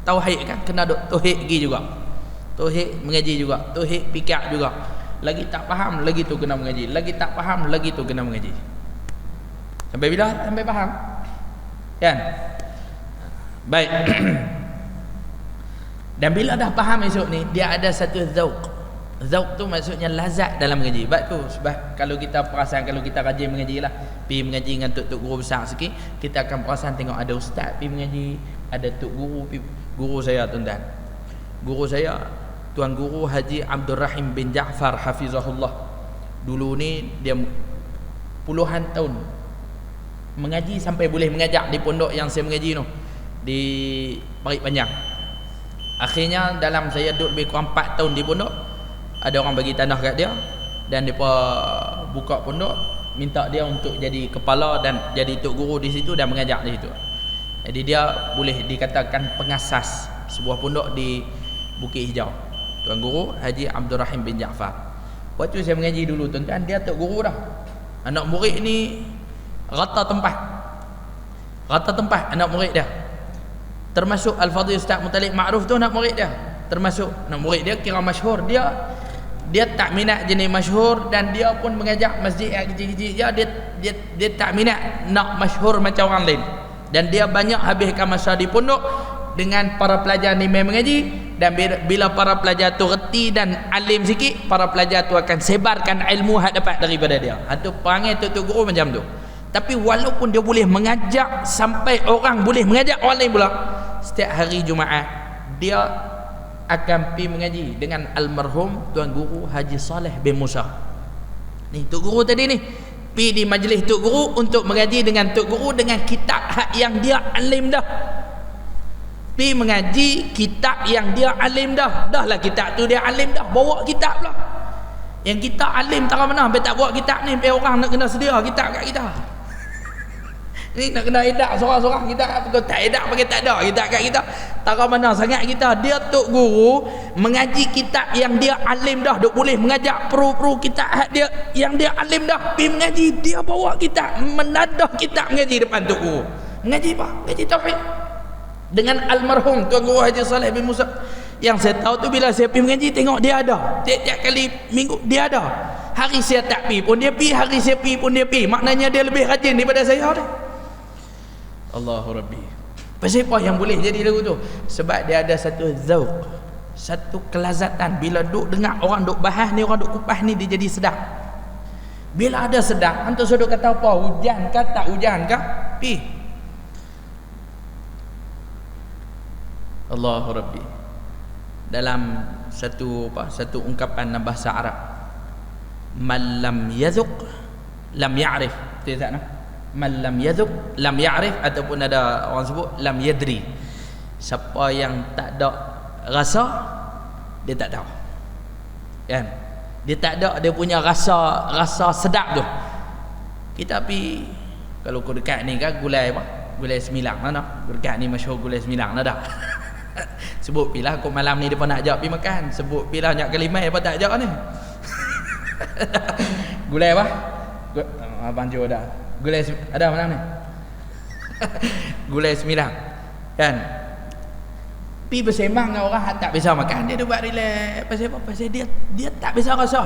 Tauhid kan kena duk tauhid gi juga. Tauhid mengaji juga, tauhid fikir juga. Lagi tak faham, lagi tu kena mengaji. Lagi tak faham, lagi tu kena mengaji. Sampai bila? Sampai faham. Kan? Baik. Dan bila dah faham esok ni, dia ada satu zauq. Zauq tu maksudnya lazat dalam mengaji. Sebab tu sebab kalau kita perasan, kalau kita rajin mengaji lah, pergi mengaji dengan tok guru besar sikit, kita akan perasan tengok ada ustaz pergi mengaji, ada tok guru guru saya tuan-tuan. Guru saya Tuan Guru Haji Abdul Rahim bin Ja'far hafizahullah. Dulu ni dia puluhan tahun mengaji sampai boleh mengajar di pondok yang saya mengaji tu di Parit Panjang. Akhirnya dalam saya duduk lebih kurang 4 tahun di pondok, ada orang bagi tanah kat dia dan depa buka pondok, minta dia untuk jadi kepala dan jadi tok guru di situ dan mengajar di situ. Jadi dia boleh dikatakan pengasas sebuah pondok di Bukit Hijau. Tuan Guru Haji Abdul Rahim bin Ja'far. Waktu saya mengaji dulu tuan-tuan, dia tok guru dah. Anak murid ni rata tempat. Rata tempat anak murid dia. Termasuk Al-Fadhil Ustaz Muttalib Ma'ruf tu anak murid dia. Termasuk anak murid dia kira masyhur. Dia tak minat jenis masyhur dan dia pun mengajar masjid yang kecil-kecil dia tak minat nak masyhur macam orang lain. Dan dia banyak habiskan masa di pondok dengan para pelajar ni main mengaji. Dan bila para pelajar tu reti dan alim sikit, para pelajar tu akan sebarkan ilmu hak dapat daripada dia. Itu perangai tok guru macam tu. Tapi walaupun dia boleh mengajak sampai orang boleh mengajak orang lain pula, setiap hari Jumaat dia akan pergi mengaji dengan almarhum Tuan Guru Haji Saleh bin Musa. Ni tok guru tadi ni pergi di majlis tok guru untuk mengaji dengan tok guru dengan kitab hak yang dia alim dah. Pergi mengaji kitab yang dia alim dah. Dah lah kitab tu dia alim dah, bawa kitab lah. Yang kita alim tak mana, sampai tak bawa kitab ni, sampai orang nak kena sedia kitab kat kita. Ni nak kena edak seorang-seorang kita, kalau tak edak pakai tak ada kitab kat kita. Tak mana sangat kita. Dia tok guru mengaji kitab yang dia alim dah, duk boleh mengajak pro-pro kitab dia yang dia alim dah. Pergi mengaji, dia bawa kitab, menadah kitab mengaji depan tok guru. Mengaji apa? Mengaji tauhid. Dengan almarhum Tuan Guru Haji Saleh bin Musa. Yang saya tahu tu bila saya pergi mengaji, tengok dia ada. Tiap-tiap kali minggu dia ada. Hari saya tak pergi pun dia pergi, hari saya pergi pun dia pergi. Maknanya dia lebih rajin daripada saya ni. Allahu Rabbi. Pasal apa yang boleh jadi lagu tu? Sebab dia ada satu zauq, satu kelazatan. Bila duk dengar orang duk bahas ni, orang duk kupas ni, dia jadi sedap. Bila ada sedap, hantu sudah kata apa? Hujan ke tak hujan ke? Pergi. Allahu Rabbi. Dalam satu ungkapan bahasa Arab, man lam yazuq lam ya'rif. Betul tak? Man lam yazuq lam ya'rif, ataupun ada orang sebut lam yadri. Siapa yang tak ada rasa, dia tak tahu. Kan? Dia tak ada dia punya rasa sedap tu. Kita pergi, kalau kau dekat ni kan Gulai apa? Gulai Semilang mana? Dekat ni masyhur Gulai Semilang dah. Sebut pilah kau malam ni depa nak ajak pergi makan. Sebut pilah nyak kalimai apa tak ajak ni. Gulai apa? Abang Jo dah. Gulai ada malam ni. Gulai Semilang. Kan? Pi bersembang dengan orang tak bisa makan, dia buat relax. Pasal apa? Pasal dia tak bisa rasa.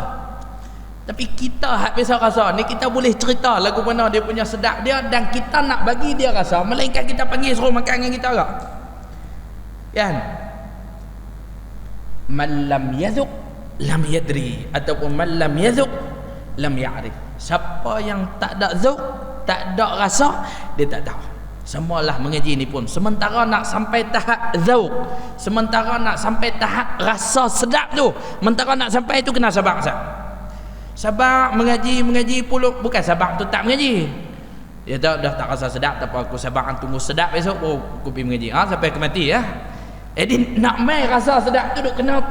Tapi kita hak bisa rasa ni, kita boleh cerita lagu mana dia punya sedap dia, dan kita nak bagi dia rasa, melainkan kita panggil suruh makan dengan kita agak. Kan? Man lam yazuq lam yadri, ataupun man lam yazuq lam ya'rif. Siapa yang tak ada zauq, tak ada rasa, dia tak tahu. Semualah mengaji ni pun, sementara nak sampai tahap zauq, sementara nak sampai tahap rasa sedap tu, sementara nak sampai itu kena sabar. Sabar mengaji puluh, bukan sabar tu tak mengaji. Dia dah tak rasa sedap, tak apa, aku sabar tunggu sedap esok baru aku pergi mengaji. Sampai aku mati ya. Jadi nak main rasa sedap tu duk kena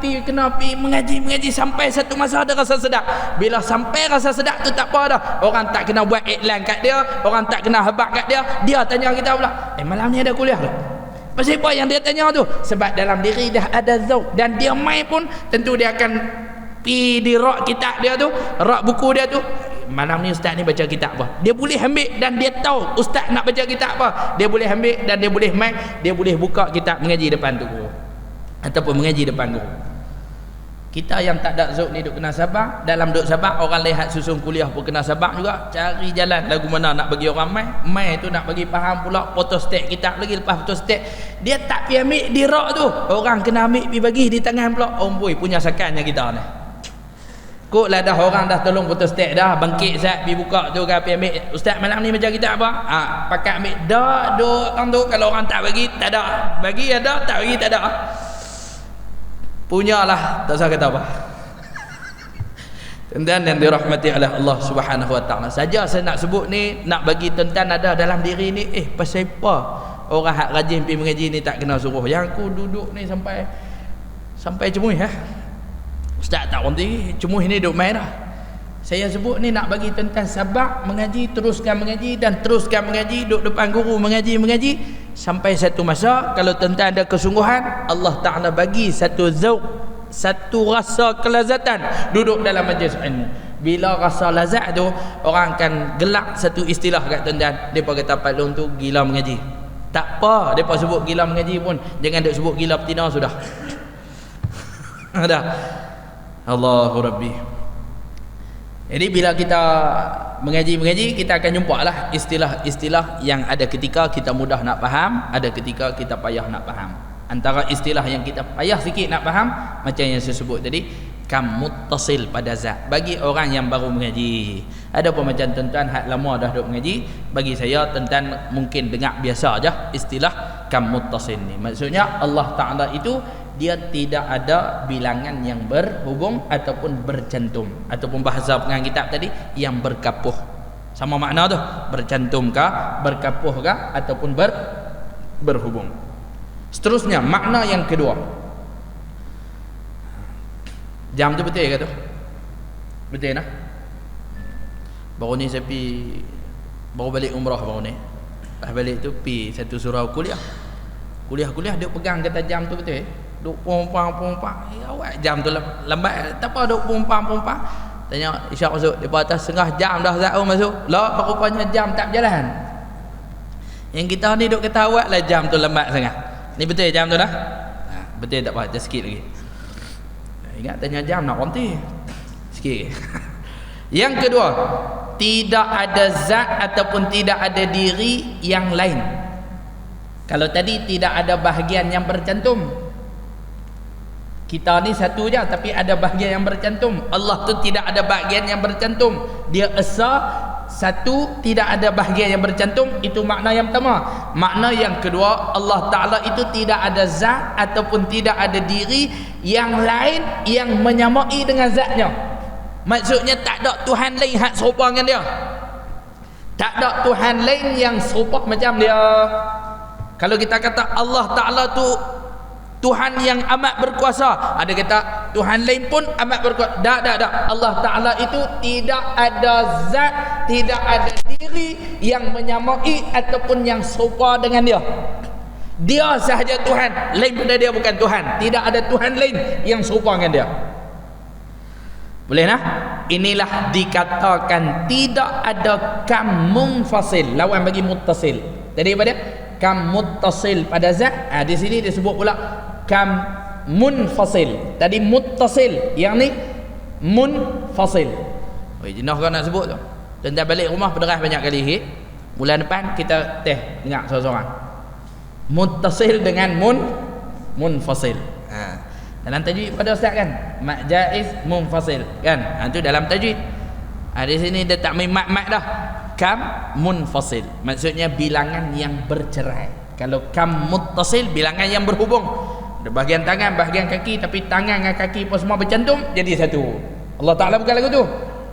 pi mengaji sampai satu masa ada rasa sedap. Bila sampai rasa sedap tu tak apa dah. Orang tak kena buat iklan kat dia, orang tak kena habaq kat dia. Dia tanya kita pula, malam ni ada kuliah tu. Pasal apa yang dia tanya tu? Sebab dalam diri dah ada zauq, dan dia main pun tentu dia akan pi di rak kitab dia tu, rak buku dia tu, malam ni ustaz ni baca kitab apa, dia boleh ambil dan dia tahu ustaz nak baca kitab apa, dia boleh ambil dan dia boleh mai, dia boleh buka kitab mengaji depan tu guru ataupun mengaji depan guru. Kita yang tak ada zuk ni duk kena sabar. Dalam duk sabar, orang lihat susun kuliah pun kena sabar juga. Cari jalan lagu mana nak bagi orang mai tu nak bagi faham pula photostat kitab lagi. Lepas photostat dia tak pi ambil di rak tu, orang kena ambil pi bagi di tangan pula. Boy punya sakannya kita ni. Kok lah dah orang dah tolong photostat dah, bangkit sat pi buka tu kan pi ambil. Ustaz malam ni baca kitab apa? Pakai ambil dak duk tanduk. Kalau orang tak bagi tak ada, bagi ada, tak bagi tak ada. Punyalah, tak usah kata apa. Tuan-tuan yang dirahmati oleh Allah Subhanahu wa taala, saja saya nak sebut ni, nak bagi tuan-tuan ada dalam diri ni, pasal apa orang hak rajin pergi mengaji ni tak kena suruh. Yang aku duduk ni sampai cemuih ustaz tak berhenti cemuih ni duk main dah. Saya sebut ni nak bagi tuan-tuan sabar mengaji, teruskan mengaji dan teruskan mengaji, duduk depan guru mengaji sampai satu masa kalau tuan-tuan ada kesungguhan, Allah Ta'ala bagi satu zauq, satu rasa kelazatan duduk dalam majlis ilmu. Bila rasa lazat tu, orang akan gelak satu istilah kat tuan-tuan, depa kata Pak Long tu gila mengaji. Tak apa depa sebut gila mengaji pun, jangan duk sebut gila betina sudah. Dah. Allahu Rabbi. Jadi bila kita mengaji kita akan jumpa lah istilah-istilah yang ada ketika kita mudah nak faham, ada ketika kita payah nak faham. Antara istilah yang kita payah sikit nak faham, macam yang saya sebut tadi, kam muttasil pada zat, bagi orang yang baru mengaji. Ada pun macam tuan-tuan hak lama dah duduk mengaji, bagi saya tuan-tuan mungkin dengar biasa aja istilah kam muttasil ni. Maksudnya Allah Ta'ala itu dia tidak ada bilangan yang berhubung ataupun bercantum, ataupun bahasa pengarang kitab tadi yang berkapuh. Sama makna tu, bercantum kah, berkapuh kah, ataupun berhubung. Seterusnya makna yang kedua, jam tu betul ke tu? Betul nah? Baru ni saya baru balik umrah baru ni. Lepas balik tu pi satu surau kuliah dia pegang kata jam tu betul. Duk pompang awak jam tu lambat tak apa, duk pompang tanya isyak masuk depa atas setengah jam dah Zaum masuk lah, rupanya jam tak berjalan. Yang kita ni duk kata awak lah jam tu lambat sangat. Ni betul jam tu dah? Betul tak apa, just sikit lagi. Ingat tanya jam nak berhenti sikit. Yang kedua, tidak ada zat ataupun tidak ada diri yang lain. Kalau tadi tidak ada bahagian yang bercantum, kita ni satu je tapi ada bahagian yang bercantum. Allah tu tidak ada bahagian yang bercantum, dia esa satu, tidak ada bahagian yang bercantum. Itu makna yang pertama. Makna yang kedua, Allah Ta'ala itu tidak ada zat ataupun tidak ada diri yang lain yang menyamai dengan zatnya. Maksudnya tak ada Tuhan lain hak serupa dengan dia, tak ada Tuhan lain yang serupa macam dia. Kalau kita kata Allah Ta'ala tu Tuhan yang amat berkuasa, ada kata Tuhan lain pun amat berkuasa. Tak. Allah Ta'ala itu tidak ada zat, tidak ada diri yang menyamai ataupun yang serupa dengan dia. Dia sahaja Tuhan, lain pada dia bukan Tuhan. Tidak ada Tuhan lain yang serupa dengan dia. Boleh nah? Inilah dikatakan tidak ada kam munfasil, lawan bagi muttasil. Tadi apa dia? Kam muttasil pada zat. Di sini disebut pula kam munfasil. Tadi muttasil, yang ni munfasil. Jenah kau nak sebut tu. Tuan-tuan balik rumah berderah banyak kali. Bulan depan kita dengar seorang-seorang. Muttasil dengan munfasil. Dalam tajwid pada ustaz kan, mat jaiz munfasil kan. Itu dalam tajwid. Di sini dia tak main mat dah. Kam munfasil maksudnya bilangan yang bercerai. Kalau kam muttasil bilangan yang berhubung. Ada bahagian tangan, bahagian kaki, tapi tangan dengan kaki pun semua bercantum jadi satu. Allah Ta'ala bukan lagu tu.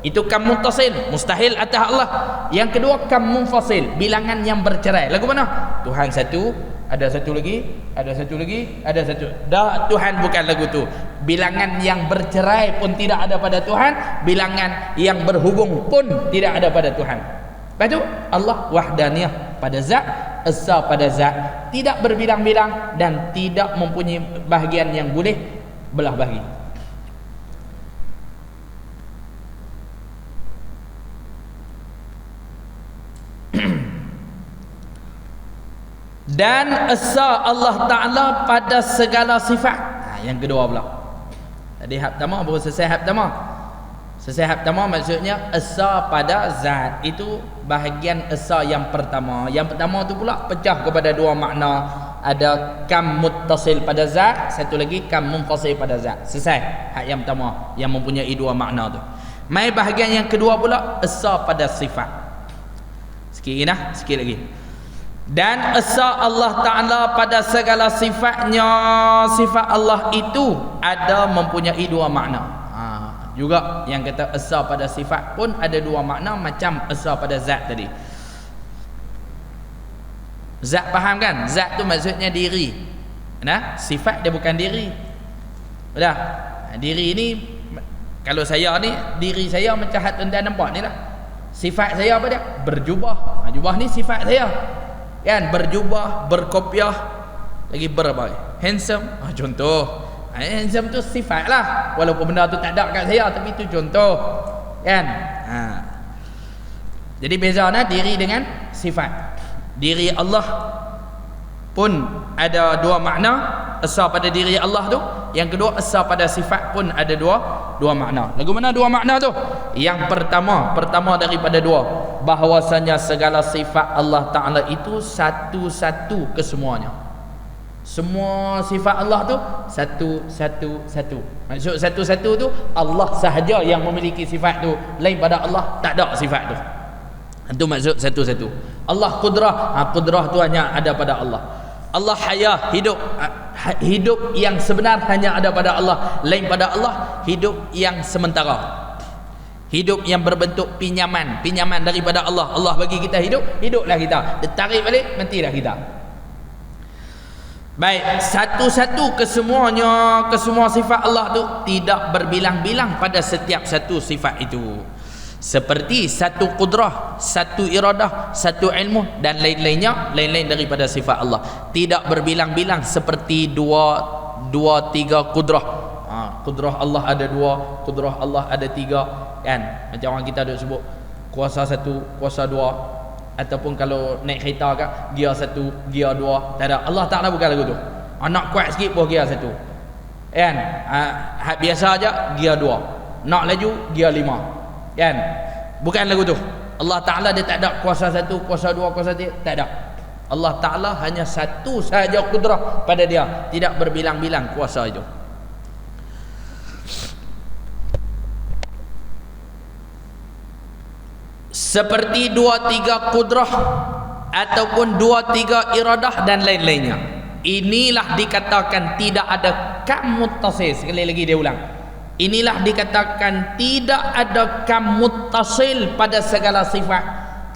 Itu kam muttasil, mustahil atas Allah. Yang kedua kam munfasil, bilangan yang bercerai. Lagu mana? Tuhan satu, ada satu lagi, ada satu lagi, ada satu. Dah Tuhan bukan lagu tu. Bilangan yang bercerai pun tidak ada pada Tuhan, bilangan yang berhubung pun tidak ada pada Tuhan. Lepas tu Allah wahdaniyah pada zat, esa pada zat, tidak berbilang-bilang dan tidak mempunyai bahagian yang boleh belah bahagi. Dan esa Allah Ta'ala pada segala sifat. Yang kedua pula. Tadi hab pertama baru selesai hab pertama. Selesai hab pertama maksudnya esa pada zat. Itu bahagian esa yang pertama. Yang pertama tu pula pecah kepada dua makna. Ada kam muttasil pada zat, satu lagi kam munfasil pada zat. Selesai hak yang pertama yang mempunyai dua makna tu. Mai bahagian yang kedua pula esa pada sifat. Sikit lagi. Dan esa Allah Ta'ala pada segala sifatnya. Sifat Allah itu ada mempunyai dua makna. Juga yang kata esa pada sifat pun ada dua makna macam esa pada zat tadi. Zat faham kan? Zat tu maksudnya diri. Nah, sifat dia bukan diri. Dah. Diri ni kalau saya ni, diri saya macam hak tuan-tuan nampak ni lah. Sifat saya apa dia? Berjubah. Jubah ni sifat saya. Kan, berjubah, berkopiah, lagi berapa? Handsome. Contoh. Handsome tu sifat lah. Walaupun benda tu tak ada kat saya, tapi tu contoh. Kan? Jadi beza nah diri dengan sifat. Diri Allah pun ada dua makna. Esa pada diri Allah tu. Yang kedua esa pada sifat pun ada dua makna. Lagu mana dua makna tu? Yang pertama daripada dua, bahawasanya segala sifat Allah Ta'ala itu satu-satu kesemuanya. Semua sifat Allah tu satu. Maksud satu-satu tu Allah sahaja yang memiliki sifat tu. Lain pada Allah tak ada sifat tu. Itu maksud satu-satu. Allah qudrah, qudrah tu hanya ada pada Allah. Allah hayah, hidup yang sebenar hanya ada pada Allah. Lain pada Allah hidup yang sementara, hidup yang berbentuk pinjaman daripada Allah. Allah bagi kita hidup, hiduplah kita. Dia tarik balik, matilah kita. Baik, satu-satu kesemuanya, kesemua sifat Allah tu tidak berbilang-bilang pada setiap satu sifat itu. Seperti satu qudrah, satu iradah, satu ilmu dan lain-lainnya, lain-lain daripada sifat Allah. Tidak berbilang-bilang seperti dua tiga qudrah. Qudrah Allah ada dua, qudrah Allah ada tiga, kan? Macam orang kita ada sebut kuasa satu, kuasa dua, ataupun kalau naik kereta kan, gear satu, gear dua. Tak ada. Allah Ta'ala bukan lagu tu. Nak kuat sikit pun gear satu, kan? Biasa aja gear dua, nak laju gear lima, kan? Bukan lagu tu. Allah Ta'ala dia tak ada kuasa satu, kuasa dua, kuasa tiga, tak ada. Allah Ta'ala hanya satu sahaja kudrah pada dia, tidak berbilang-bilang kuasa itu. Seperti dua tiga kudrah ataupun dua tiga iradah dan lain-lainnya. Inilah dikatakan tidak ada kam muttasil. Sekali lagi dia ulang. Inilah dikatakan tidak ada kam muttasil pada segala sifat.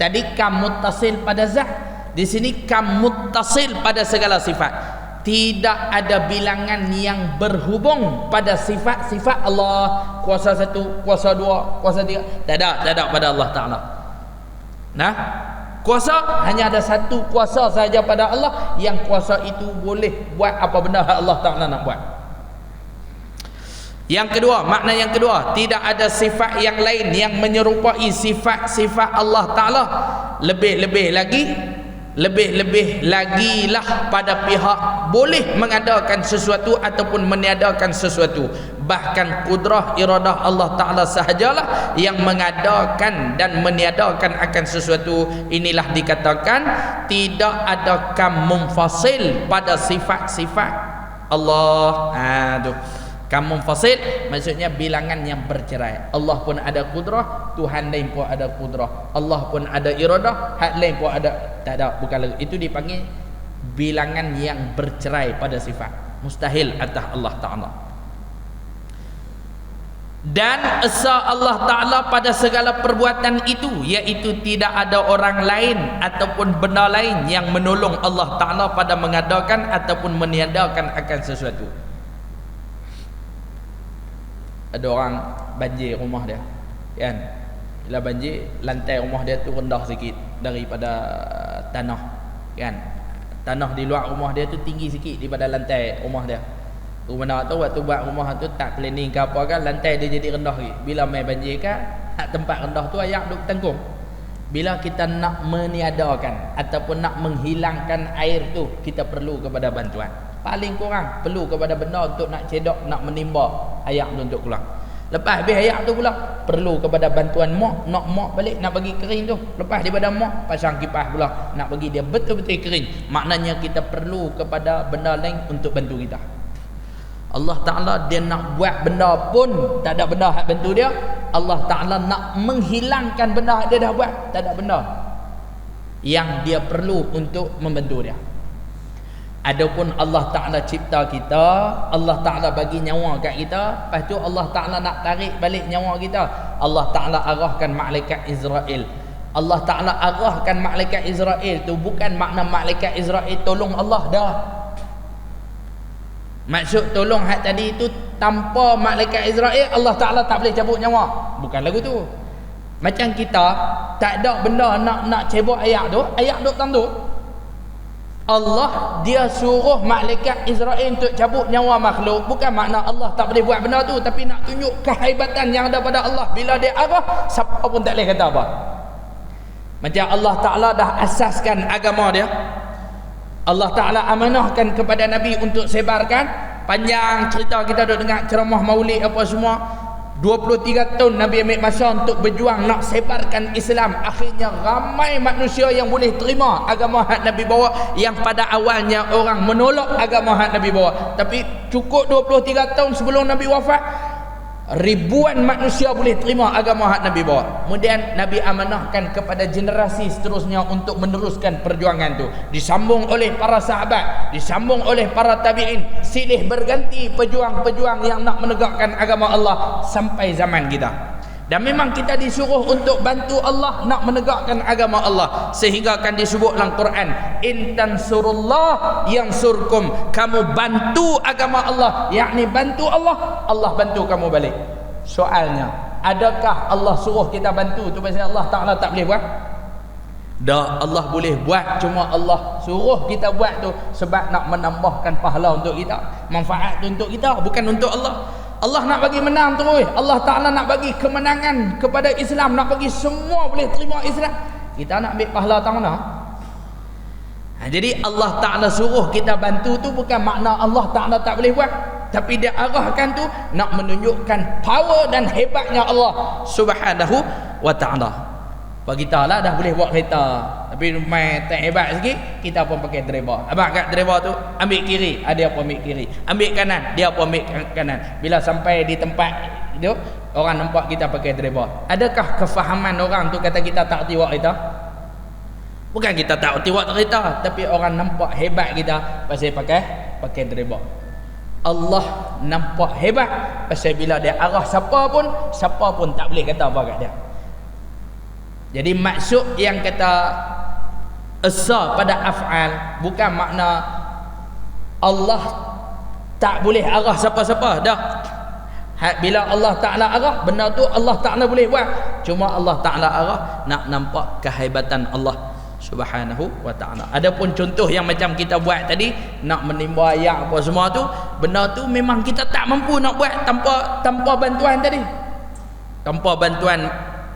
Tadi kam muttasil pada zat, di sini kam muttasil pada segala sifat. Tidak ada bilangan yang berhubung pada sifat-sifat Allah. Kuasa satu, kuasa dua, kuasa tiga, tak ada pada Allah Ta'ala. Nah, kuasa hanya ada satu kuasa saja pada Allah, yang kuasa itu boleh buat apa benda Allah Ta'ala nak buat. Yang kedua, makna yang kedua, tidak ada sifat yang lain yang menyerupai sifat-sifat Allah Ta'ala. Lebih-lebih lagilah pada pihak boleh mengadakan sesuatu ataupun meniadakan sesuatu. Bahkan kudrah iradah Allah Ta'ala sahajalah yang mengadakan dan meniadakan akan sesuatu. Inilah dikatakan tidak ada kam munfasil pada sifat-sifat Allah. Kam munfasil maksudnya bilangan yang bercerai. Allah pun ada kudrah, Tuhan lain pun ada kudrah. Allah pun ada iradah, hak lain pun ada. Tak ada, bukan lagi. Itu dipanggil bilangan yang bercerai pada sifat. Mustahil atas Allah Ta'ala. Dan esa Allah Ta'ala pada segala perbuatan itu, iaitu tidak ada orang lain ataupun benda lain yang menolong Allah Ta'ala pada mengadakan ataupun meniadakan akan sesuatu. Ada orang banjir rumah dia, kan? Bila banjir, lantai rumah dia tu rendah sikit daripada tanah, kan? Tanah di luar rumah dia tu tinggi sikit daripada lantai rumah dia. Mana tahu waktu buat rumah tu tak planning ke apa kan, lantai dia jadi rendah sikit. Bila main banjir kan, tempat rendah tu ayak duk tanggung, Bila kita nak meniadakan ataupun nak menghilangkan air tu, kita perlu kepada bantuan. Paling kurang perlu kepada benda untuk nak cedok, nak menimba air tu untuk keluar. Lepas habis air tu pula perlu kepada bantuan mak, nak mak balik nak bagi kering tu. Lepas daripada mak pasang kipas pula nak bagi dia betul-betul kering. Maknanya kita perlu kepada benda lain untuk bantu kita. Allah Ta'ala dia nak buat benda pun tak ada benda hak bantu dia. Allah Ta'ala nak menghilangkan benda dia dah buat, tak ada benda yang dia perlu untuk membantu dia. Adapun Allah Ta'ala cipta kita, Allah Ta'ala bagi nyawa kat kita, lepas tu Allah Ta'ala nak tarik balik nyawa kita, Allah Ta'ala arahkan malaikat Israel. Allah Ta'ala arahkan malaikat Israel tu bukan makna malaikat Israel tolong Allah dah. Maksud tolong hak tadi itu tanpa malaikat Israel Allah Ta'ala tak boleh cabut nyawa. Bukan lagu tu. Macam kita tak ada benda nak cebok ayak tu, ayak duk tanduk. Allah dia suruh malaikat Israel untuk cabut nyawa makhluk. Bukan makna Allah tak boleh buat benda tu, tapi nak tunjuk kehebatan yang ada pada Allah. Bila dia arah, siapa pun tak boleh kata apa. Macam Allah Ta'ala dah asaskan agama dia, Allah Ta'ala amanahkan kepada Nabi untuk sebarkan. Panjang cerita kita duk dengar ceramah maulid apa semua. 23 tahun Nabi ambil masa untuk berjuang nak sebarkan Islam. Akhirnya ramai manusia yang boleh terima agama hak Nabi bawa, yang pada awalnya orang menolak agama hak Nabi bawa. Tapi cukup 23 tahun sebelum Nabi wafat, ribuan manusia boleh terima agama hak Nabi bawa. Kemudian Nabi amanahkan kepada generasi seterusnya untuk meneruskan perjuangan tu. Disambung oleh para sahabat, disambung oleh para tabi'in, silih berganti pejuang-pejuang yang nak menegakkan agama Allah sampai zaman kita. Dan memang kita disuruh untuk bantu Allah nak menegakkan agama Allah, sehingga akan disebut dalam Quran, in tansurullah yansurkum, kamu bantu agama Allah, yakni bantu Allah, Allah bantu kamu balik. Soalnya, adakah Allah suruh kita bantu tu pasal Allah Ta'ala tak boleh buat? Dah, Allah boleh buat, cuma Allah suruh kita buat tu sebab nak menambahkan pahala untuk kita, manfaat tu untuk kita, bukan untuk Allah. Allah nak bagi menang terus. Allah Ta'ala nak bagi kemenangan kepada Islam, nak bagi semua boleh terima Islam. Kita nak ambil pahala tak mana? Jadi Allah Ta'ala suruh kita bantu tu bukan makna Allah Ta'ala tak boleh buat, tapi dia arahkan tu nak menunjukkan power dan hebatnya Allah Subhanahu wa Ta'ala. Bagi kita lah dah boleh buat kereta, tapi main tak hebat sikit, kita pun pakai driver. Abang kat driver tu ambil kiri, dia pun ambil kiri, ambil kanan, dia pun ambil kanan. Bila sampai di tempat itu, orang nampak kita pakai driver. Adakah kefahaman orang tu kata kita tak erti buat kereta? Bukan kita tak erti buat kereta, tapi orang nampak hebat kita pasal pakai driver. Allah nampak hebat pasal bila dia arah siapa pun tak boleh kata apa kat dia. Jadi maksud yang kata esa pada af'al bukan makna Allah tak boleh arah siapa-siapa dah. Bila Allah Ta'ala arah, benda tu Allah Ta'ala boleh buat, cuma Allah Ta'ala arah nak nampak kehebatan Allah Subhanahu wa Ta'ala. Adapun contoh yang macam kita buat tadi, nak menimba air apa semua tu, benda tu memang kita tak mampu nak buat tanpa bantuan tadi, tanpa bantuan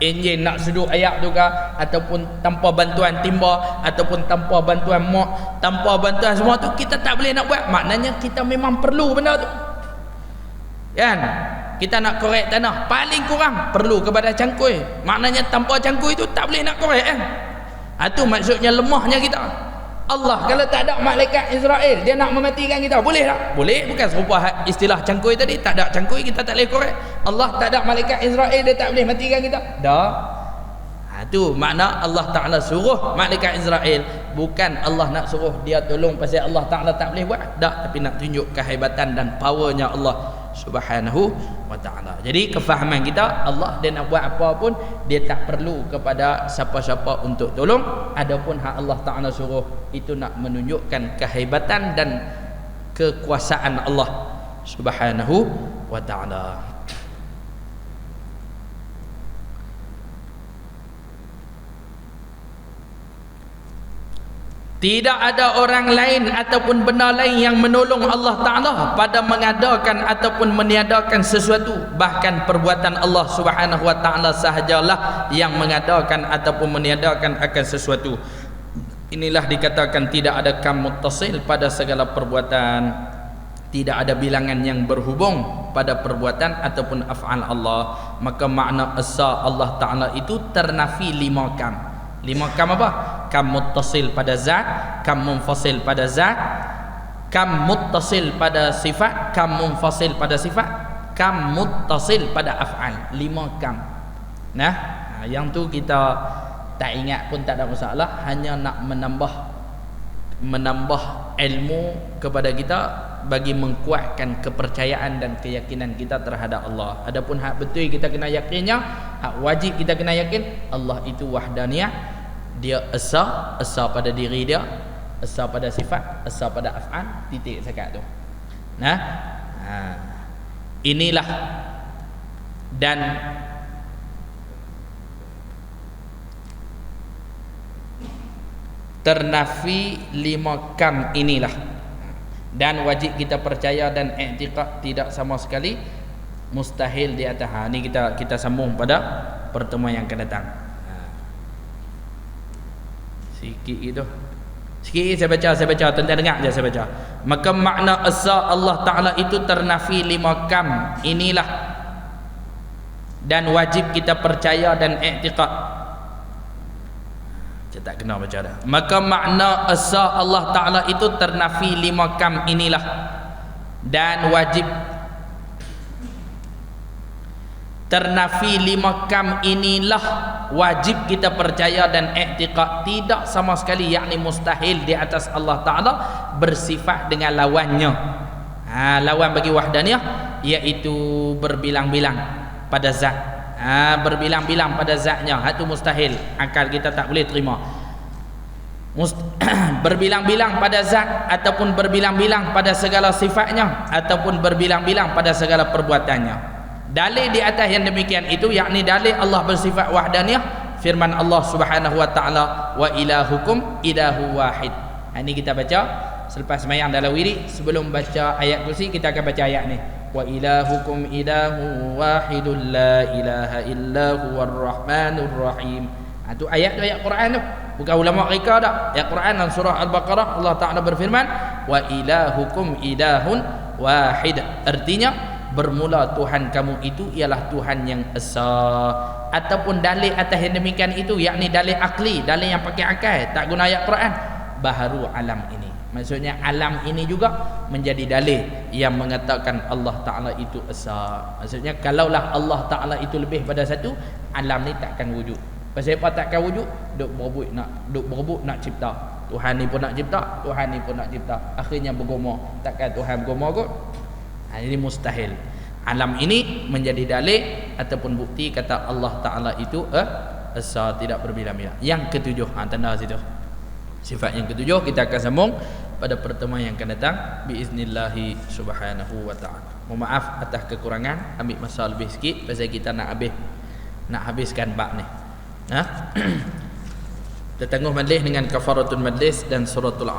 enjin nak seduk air tu ke, ataupun tanpa bantuan timba, ataupun tanpa bantuan mak, tanpa bantuan semua tu kita tak boleh nak buat. Maknanya kita memang perlu benda tu kan. Kita nak korek tanah, paling kurang perlu kepada cangkul. Maknanya tanpa cangkul tu tak boleh nak korek kan. Itu maksudnya lemahnya kita. Allah kalau tak ada malaikat Israel, dia nak mematikan kita, boleh tak? Boleh. Bukan serupa istilah cangkul tadi, tak ada cangkul kita tak boleh korek. Allah tak ada malaikat Israel, dia tak boleh matikan kita dah. Itu makna Allah Ta'ala suruh malaikat Israel, bukan Allah nak suruh dia tolong pasal Allah Ta'ala tak boleh buat dah, tapi nak tunjuk kehebatan dan powernya Allah Subhanahu wa Ta'ala. Jadi kefahaman kita, Allah dia nak buat apa pun dia tak perlu kepada siapa-siapa untuk tolong. Adapun hak Allah Ta'ala suruh itu nak menunjukkan kehebatan dan kekuasaan Allah Subhanahu wa Ta'ala. Tidak ada orang lain ataupun benda lain yang menolong Allah Ta'ala pada mengadakan ataupun meniadakan sesuatu. Bahkan perbuatan Allah Subhanahu Wa Ta'ala sahajalah yang mengadakan ataupun meniadakan akan sesuatu. Inilah dikatakan tidak ada kam muttasil pada segala perbuatan. Tidak ada bilangan yang berhubung pada perbuatan ataupun af'al Allah. Maka makna asa Allah Ta'ala itu ternafi 5 kam. 5 kam apa? Kam muttasil pada zat, kam munfasil pada zat, kam muttasil pada sifat, kam munfasil pada sifat, kam muttasil pada af'al. 5 kam. Nah, yang tu kita tak ingat pun tak ada masalah, hanya nak menambah ilmu kepada kita bagi mengkuatkan kepercayaan dan keyakinan kita terhadap Allah. Adapun hak betul kita kena yakinnya, hak wajib kita kena yakin Allah itu wahdaniyah. Dia esa pada diri dia, esa pada sifat, esa pada af'al, titik sekat tu. Nah, inilah dan ternafi 5 kam inilah, dan wajib kita percaya dan i'tiqad tidak sama sekali mustahil di atas. Ini kita sambung pada pertemuan yang akan datang. Sikit itu. Sikit saya baca, tuan-tuan dengar je saya baca. Maka makna asa Allah Ta'ala itu ternafi 5 kam inilah, dan wajib kita percaya dan i'tiqad. Saya tak kena baca dah. Maka makna asa Allah Ta'ala itu ternafi 5 kam inilah, dan wajib ternafi 5 kam inilah, wajib kita percaya dan i'tiqad tidak sama sekali, yakni mustahil di atas Allah Ta'ala bersifat dengan lawannya. Lawan bagi wahdaniyah iaitu berbilang-bilang pada zat. Berbilang-bilang pada zatnya, itu mustahil, akal kita tak boleh terima. Berbilang-bilang pada zat ataupun berbilang-bilang pada segala sifatnya ataupun berbilang-bilang pada segala perbuatannya. Dalil di atas yang demikian itu, yakni dalil Allah bersifat wahdaniyah, firman Allah Subhanahu Wa Ta'ala, wa ilahukum ilahu wahid. Ini kita baca selepas sembahyang dalam wirid. Sebelum baca ayat kursi, kita akan baca ayat ni, wa ilahukum ilahu wahidul la ilaha illa huwar rahmanur rahim. Itu ayat Quran tu, bukan ulama reka dah. Ayat Quran dalam surah Al-Baqarah, Allah Ta'ala berfirman, wa ilahukum ilahun wahid. Artinya bermula Tuhan kamu itu ialah Tuhan yang esa. Ataupun dalil atas yang demikian itu, yakni dalil akli, dalil yang pakai akal, tak guna ayat Quran, baharu alam ini. Maksudnya alam ini juga menjadi dalil yang mengatakan Allah Ta'ala itu esa. Maksudnya kalaulah Allah Ta'ala itu lebih pada satu, alam ni takkan wujud. Pasal apa takkan wujud? Duk berebut nak cipta. Tuhan ni pun nak cipta, Tuhan ni pun nak cipta, akhirnya bergumar. Takkan Tuhan bergumar kot? Ini mustahil. Alam ini menjadi dalil ataupun bukti kata Allah Ta'ala itu esa, tidak berbilang-bilang. Yang ketujuh, tanda situ. Sifat yang ketujuh kita akan sambung pada pertemuan yang akan datang biiznillahi subhanahu wa ta'ala. Mohon maaf atas kekurangan, ambil masa lebih sikit pasal kita nak habiskan bab ni. Kita tangguh majlis dengan kafaratul majlis dan suratul